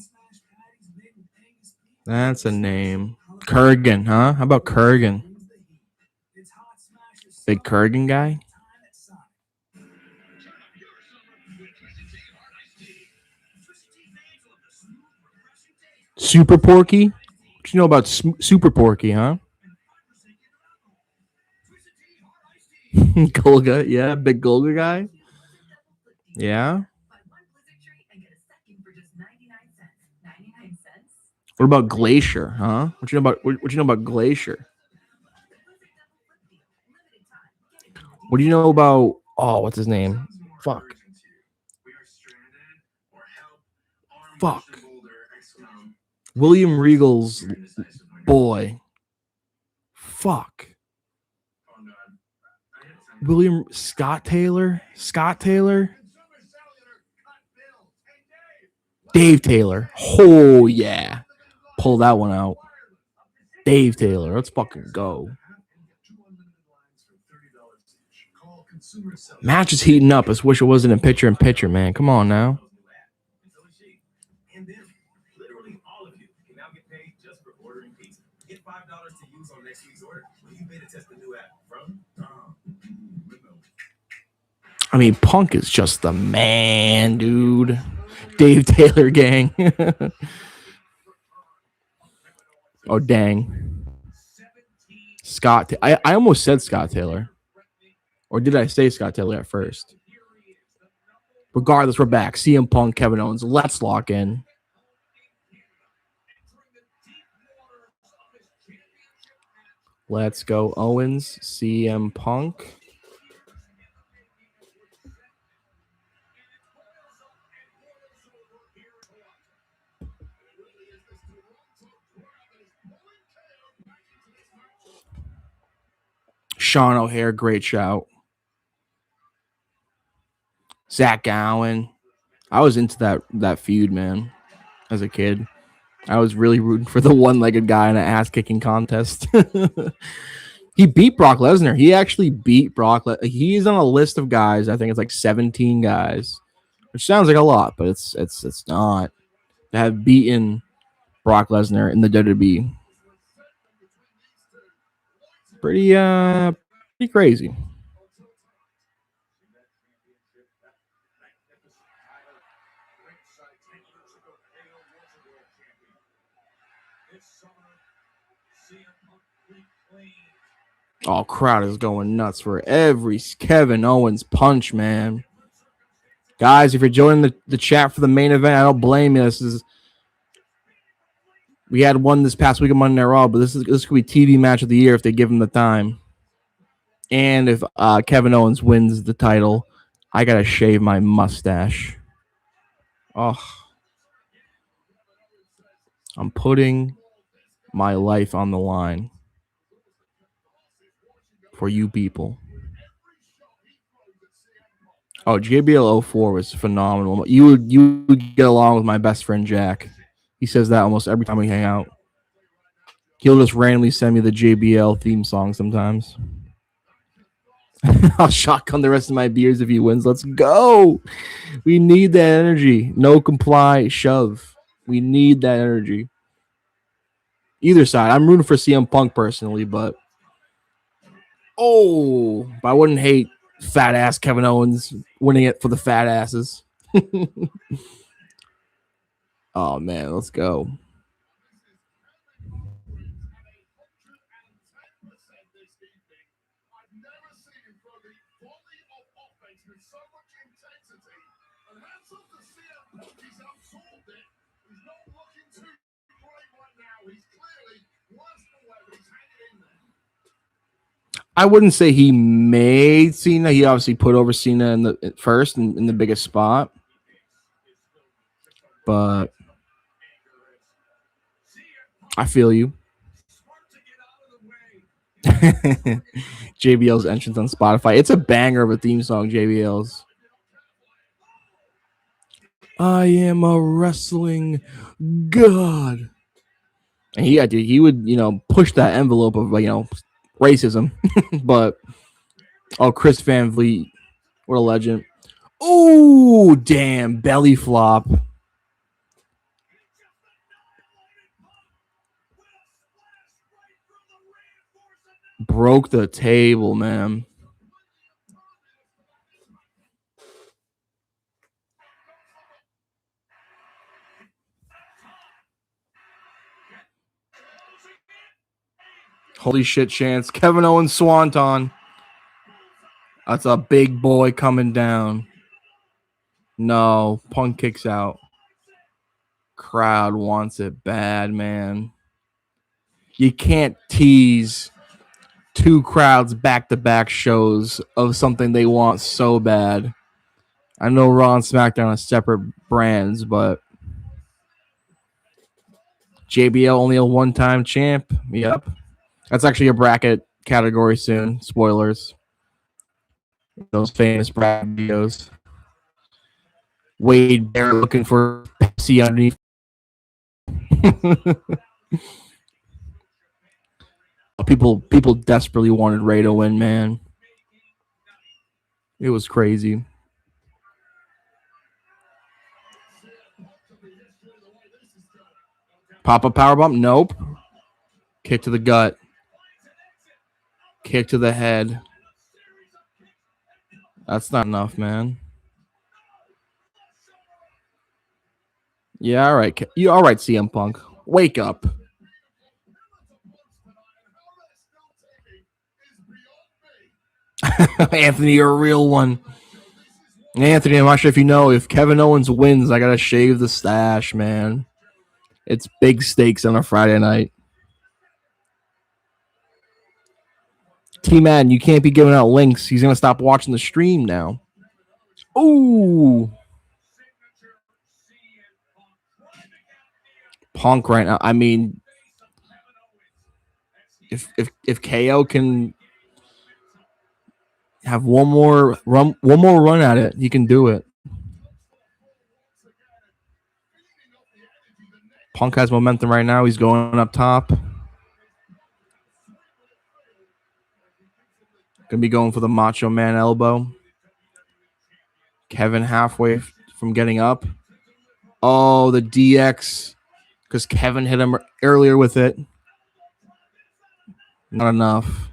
That's a name. Kurgan, huh? How about Kurgan? Big Kurgan guy? Super Porky? What you know about Super Porky, huh? Golga, yeah, big Golga guy. Yeah. What about Glacier, huh? What you know about Glacier? What do you know about what's his name? Fuck. William Regal's boy. Fuck. William Scott Taylor? Dave Taylor. Oh, yeah. Pull that one out. Dave Taylor. Let's fucking go. Match is heating up. I just wish it wasn't in picture-in-picture, man. Come on now. I mean, Punk is just the man, dude. Dave Taylor gang. Oh, dang. Scott. I almost said Scott Taylor. Or did I say Scott Taylor at first? Regardless, we're back. CM Punk, Kevin Owens. Let's lock in. Let's go, Owens, CM Punk. Sean O'Hare, great shout. Zach Gowen. I was into that feud, man, as a kid. I was really rooting for the one-legged guy in an ass-kicking contest. He beat Brock Lesnar. He actually beat Brock Lesnar. He's on a list of guys. I think it's like 17 guys, which sounds like a lot, but it's not. To have beaten Brock Lesnar in the WWE. Pretty crazy. Oh, crowd is going nuts for every Kevin Owens punch, man. Guys, if you're joining the chat for the main event, I don't blame you. We had one this past week of Monday Night Raw, but this could be TV match of the year if they give him the time. And if Kevin Owens wins the title, I gotta shave my mustache. Oh, I'm putting my life on the line for you people. Oh, JBL 04 was phenomenal. You would get along with my best friend Jack. He says that almost every time we hang out. He'll just randomly send me the JBL theme song sometimes. I'll shotgun the rest of my beers if he wins. Let's go. We need that energy. No comply, shove. We need that energy. Either side. I'm rooting for CM Punk personally, but I wouldn't hate fat ass Kevin Owens winning it for the fat asses. Oh man, let's go. I wouldn't say he made Cena. He obviously put over Cena in the first and in the biggest spot. But I feel you. JBL's entrance on Spotify. It's a banger of a theme song, JBL's. I am a wrestling god. And he would, push that envelope of, racism. But, Chris Van Vliet, what a legend. Oh, damn, belly flop. Broke the table, man. Holy shit chance. Kevin Owens Swanton. That's a big boy coming down. No, Punk kicks out. Crowd wants it bad, man. You can't tease two crowds back-to-back shows of something they want so bad. I know Raw and SmackDown are separate brands, but JBL only a one-time champ. Yep. That's actually a bracket category soon. Spoilers. Those famous bracket videos. Wade Barrett looking for Pepsi underneath. People desperately wanted Ray to win, man. It was crazy. Pop a powerbomb? Nope. Kick to the gut. Kick to the head. That's not enough, man. Yeah, all right. You all right, CM Punk? Wake up. Anthony, you're a real one. Anthony, I'm not sure if you know, if Kevin Owens wins, I gotta shave the stash, man. It's big stakes on a Friday night. T-Man, you can't be giving out links. He's gonna stop watching the stream now. Ooh. Punk right now. I mean, if KO can have one more run at it, he can do it. Punk has momentum right now. He's going up top. Gonna be going for the Macho Man elbow. Kevin halfway from getting up. Oh, the DX. Because Kevin hit him earlier with it. Not enough.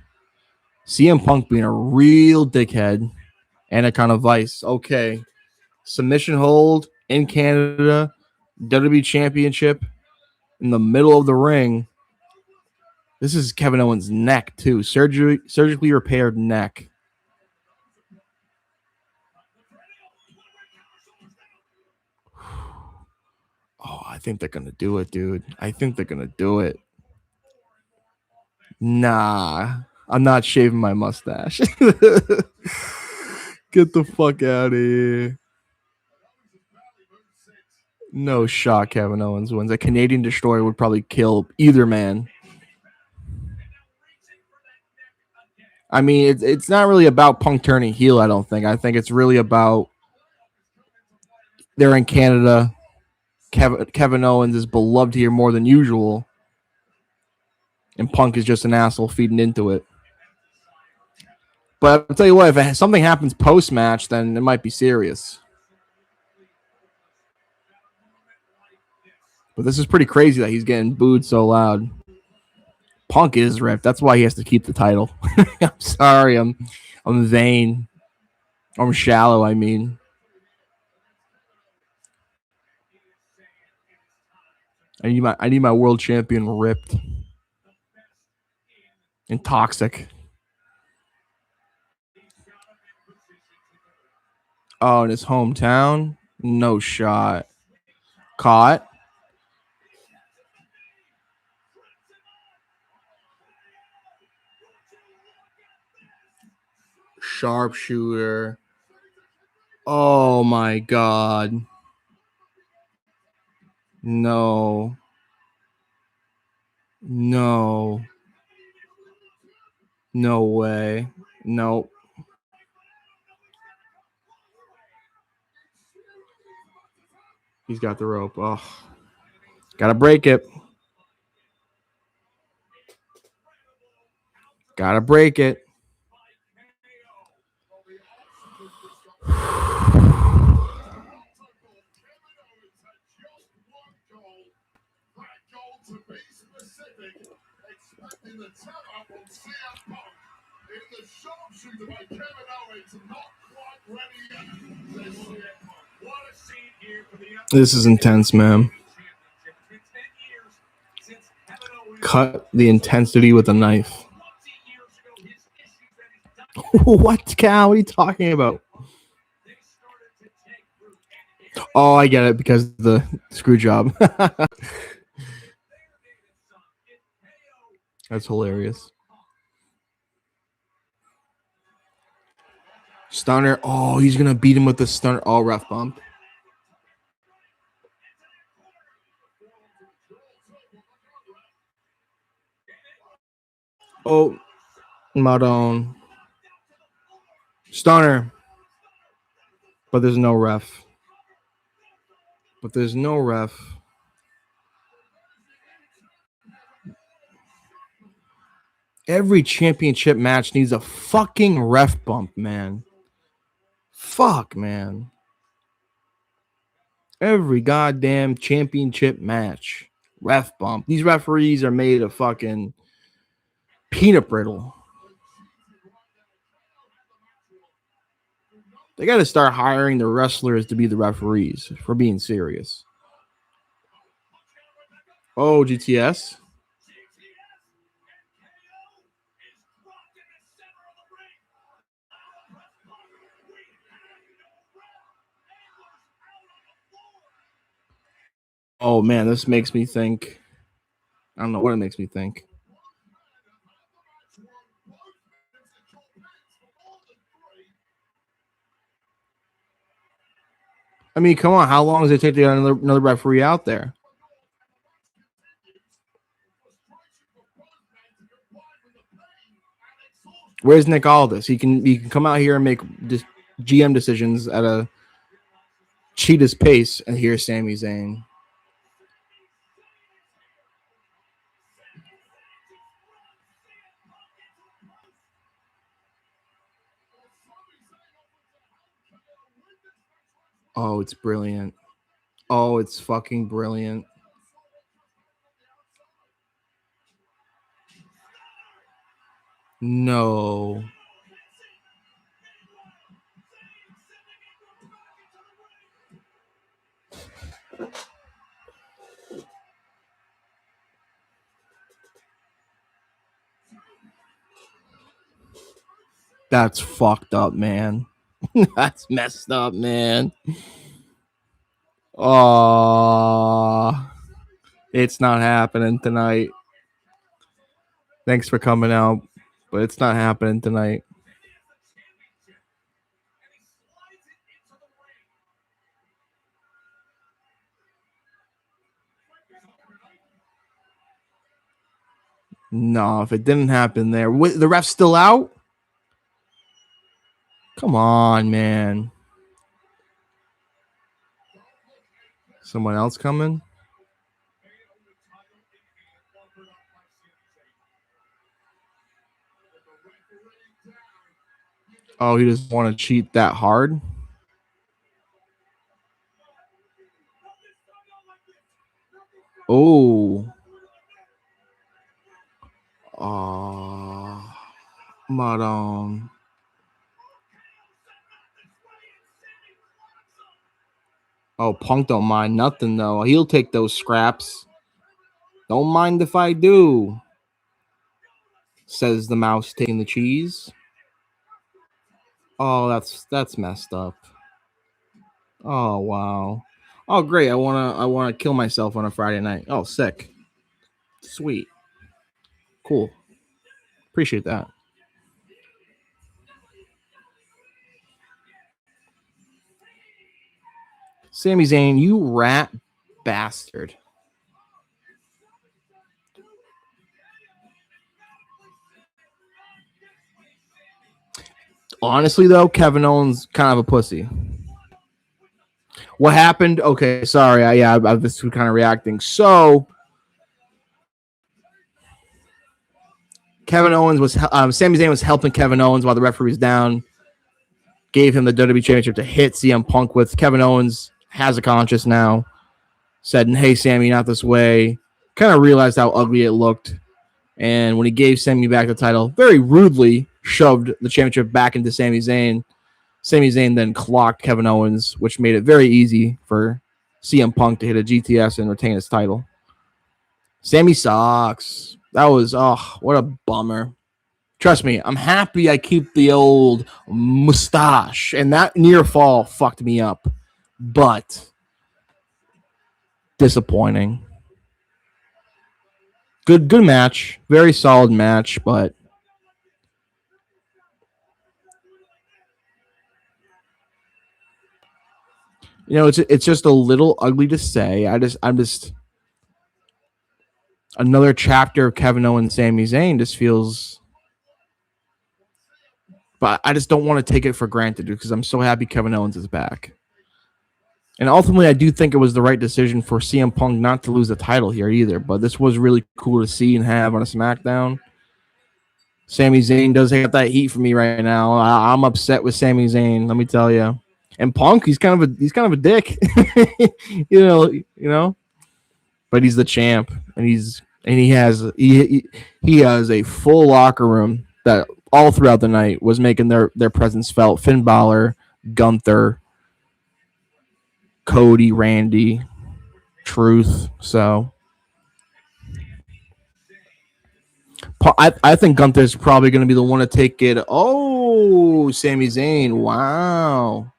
CM Punk being a real dickhead. Anaconda Vice. Okay. Submission hold in Canada. WWE Championship in the middle of the ring. This is Kevin Owens' neck, too. Surgically repaired neck. Oh, I think they're going to do it, dude. I think they're going to do it. Nah, I'm not shaving my mustache. Get the fuck out of here. No shot Kevin Owens wins. A Canadian Destroyer would probably kill either man. I mean, it's not really about Punk turning heel, I don't think. I think it's really about they're in Canada. Kevin Owens is beloved here more than usual. And Punk is just an asshole feeding into it. But I'll tell you what, if something happens post-match, then it might be serious. But this is pretty crazy that he's getting booed so loud. Punk is ripped. That's why he has to keep the title. I'm sorry. I'm vain. I'm shallow, I mean. I need my world champion ripped and toxic. Oh, in his hometown? No shot. Caught. Sharpshooter. Oh my God. No. No. No way. Nope. He's got the rope. Oh. Gotta break it. Gotta break it. This is intense, man. Cut the intensity with a knife. What, Cal? What are you talking about? Oh, I get it because of the screw job. That's hilarious. Stunner. Oh, he's going to beat him with the stunner. Oh, ref bump. Oh, Madone. Stunner. But there's no ref. Every championship match needs a fucking ref bump, man. Fuck, man. Every goddamn championship match. Ref bump. These referees are made of fucking peanut brittle. They got to start hiring the wrestlers to be the referees for being serious. Oh, GTS. Oh, man, this makes me think. I don't know what it makes me think. I mean, come on. How long does it take to get another referee out there? Where's Nick Aldis? He can come out here and make GM decisions at a cheetah's pace. And here's Sami Zayn. Oh, it's brilliant. Oh, it's fucking brilliant. No. That's fucked up, man. That's messed up, man. Oh, it's not happening tonight. Thanks for coming out, but it's not happening tonight. No, if it didn't happen there, the ref's still out? Come on, man. Someone else coming? Oh, he doesn't want to cheat that hard? Oh. But oh, Punk don't mind nothing though. He'll take those scraps. Don't mind if I do, says the mouse taking the cheese. Oh, that's messed up. Oh wow. Oh great. I wanna kill myself on a Friday night. Oh, sick. Sweet. Cool. Appreciate that. Sami Zayn, you rat bastard. Honestly, though, Kevin Owens kind of a pussy. What happened? Okay, sorry. I was kind of reacting. So, Kevin Owens was Sami Zayn was helping Kevin Owens while the referee was down. Gave him the WWE Championship to hit CM Punk with. Kevin Owens has a conscience now. Said, "Hey, Sami, not this way." Kind of realized how ugly it looked. And when he gave Sami back the title, very rudely shoved the championship back into Sami Zayn. Sami Zayn then clocked Kevin Owens, which made it very easy for CM Punk to hit a GTS and retain his title. Sami sucks. That was, what a bummer. Trust me, I'm happy I keep the old mustache. And that near fall fucked me up. But disappointing. Good match. Very solid match, but you know, it's just a little ugly to say. I'm just another chapter of Kevin Owens, Sami Zayn just feels, but I just don't want to take it for granted because I'm so happy Kevin Owens is back. And ultimately, I do think it was the right decision for CM Punk not to lose the title here either. But this was really cool to see and have on a SmackDown. Sami Zayn does have that heat for me right now. I'm upset with Sami Zayn, let me tell you. And Punk, he's kind of a dick, you know. But he's the champ, and he has a full locker room that all throughout the night was making their presence felt. Finn Balor, Gunther, Cody, Randy, Truth. So I think Gunther's probably going to be the one to take it. Oh, Sami Zayn. Wow.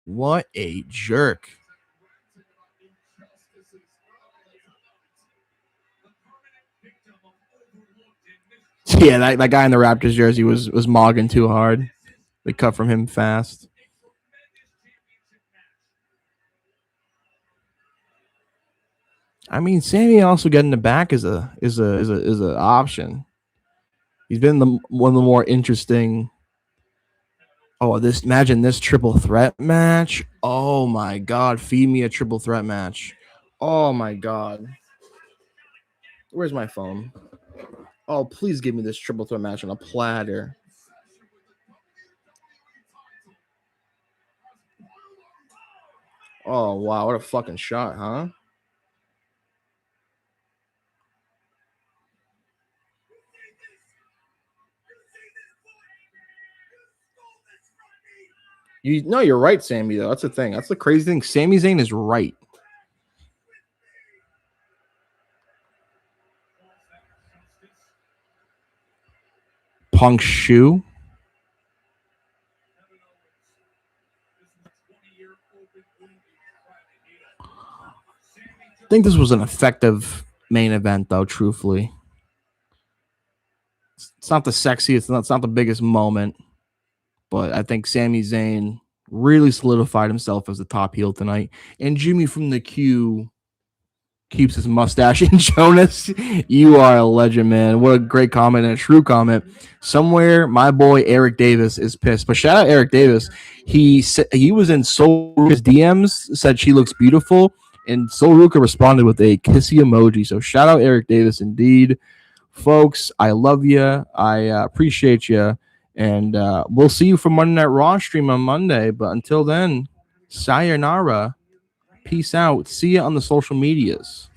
What a jerk. Yeah, that guy in the Raptors jersey was mogging too hard. They cut from him fast. I mean, Sami also getting the back is a option. He's been one of the more interesting. Oh, imagine this triple threat match. Oh my God, feed me a triple threat match. Oh my God. Where's my phone? Oh, please give me this triple threat match on a platter. Oh wow, what a fucking shot, huh? You're right, Sami, though. That's the thing. That's the crazy thing. Sami Zayn is right. Punk's shoe. I think this was an effective main event, though, truthfully. It's not the sexiest, it's not the biggest moment, but I think Sami Zayn really solidified himself as the top heel tonight. And Jimmy from the Q keeps his mustache in. Jonas, you are a legend, man. What a great comment and a true comment. Somewhere, my boy Eric Davis is pissed. But shout out Eric Davis. He was in Soul Ruka's DMs, said she looks beautiful, and Soul Ruka responded with a kissy emoji. So shout out Eric Davis, indeed, folks. I love you. I appreciate you, and we'll see you for Monday Night Raw stream on Monday. But until then, sayonara. Peace out. See you on the social medias.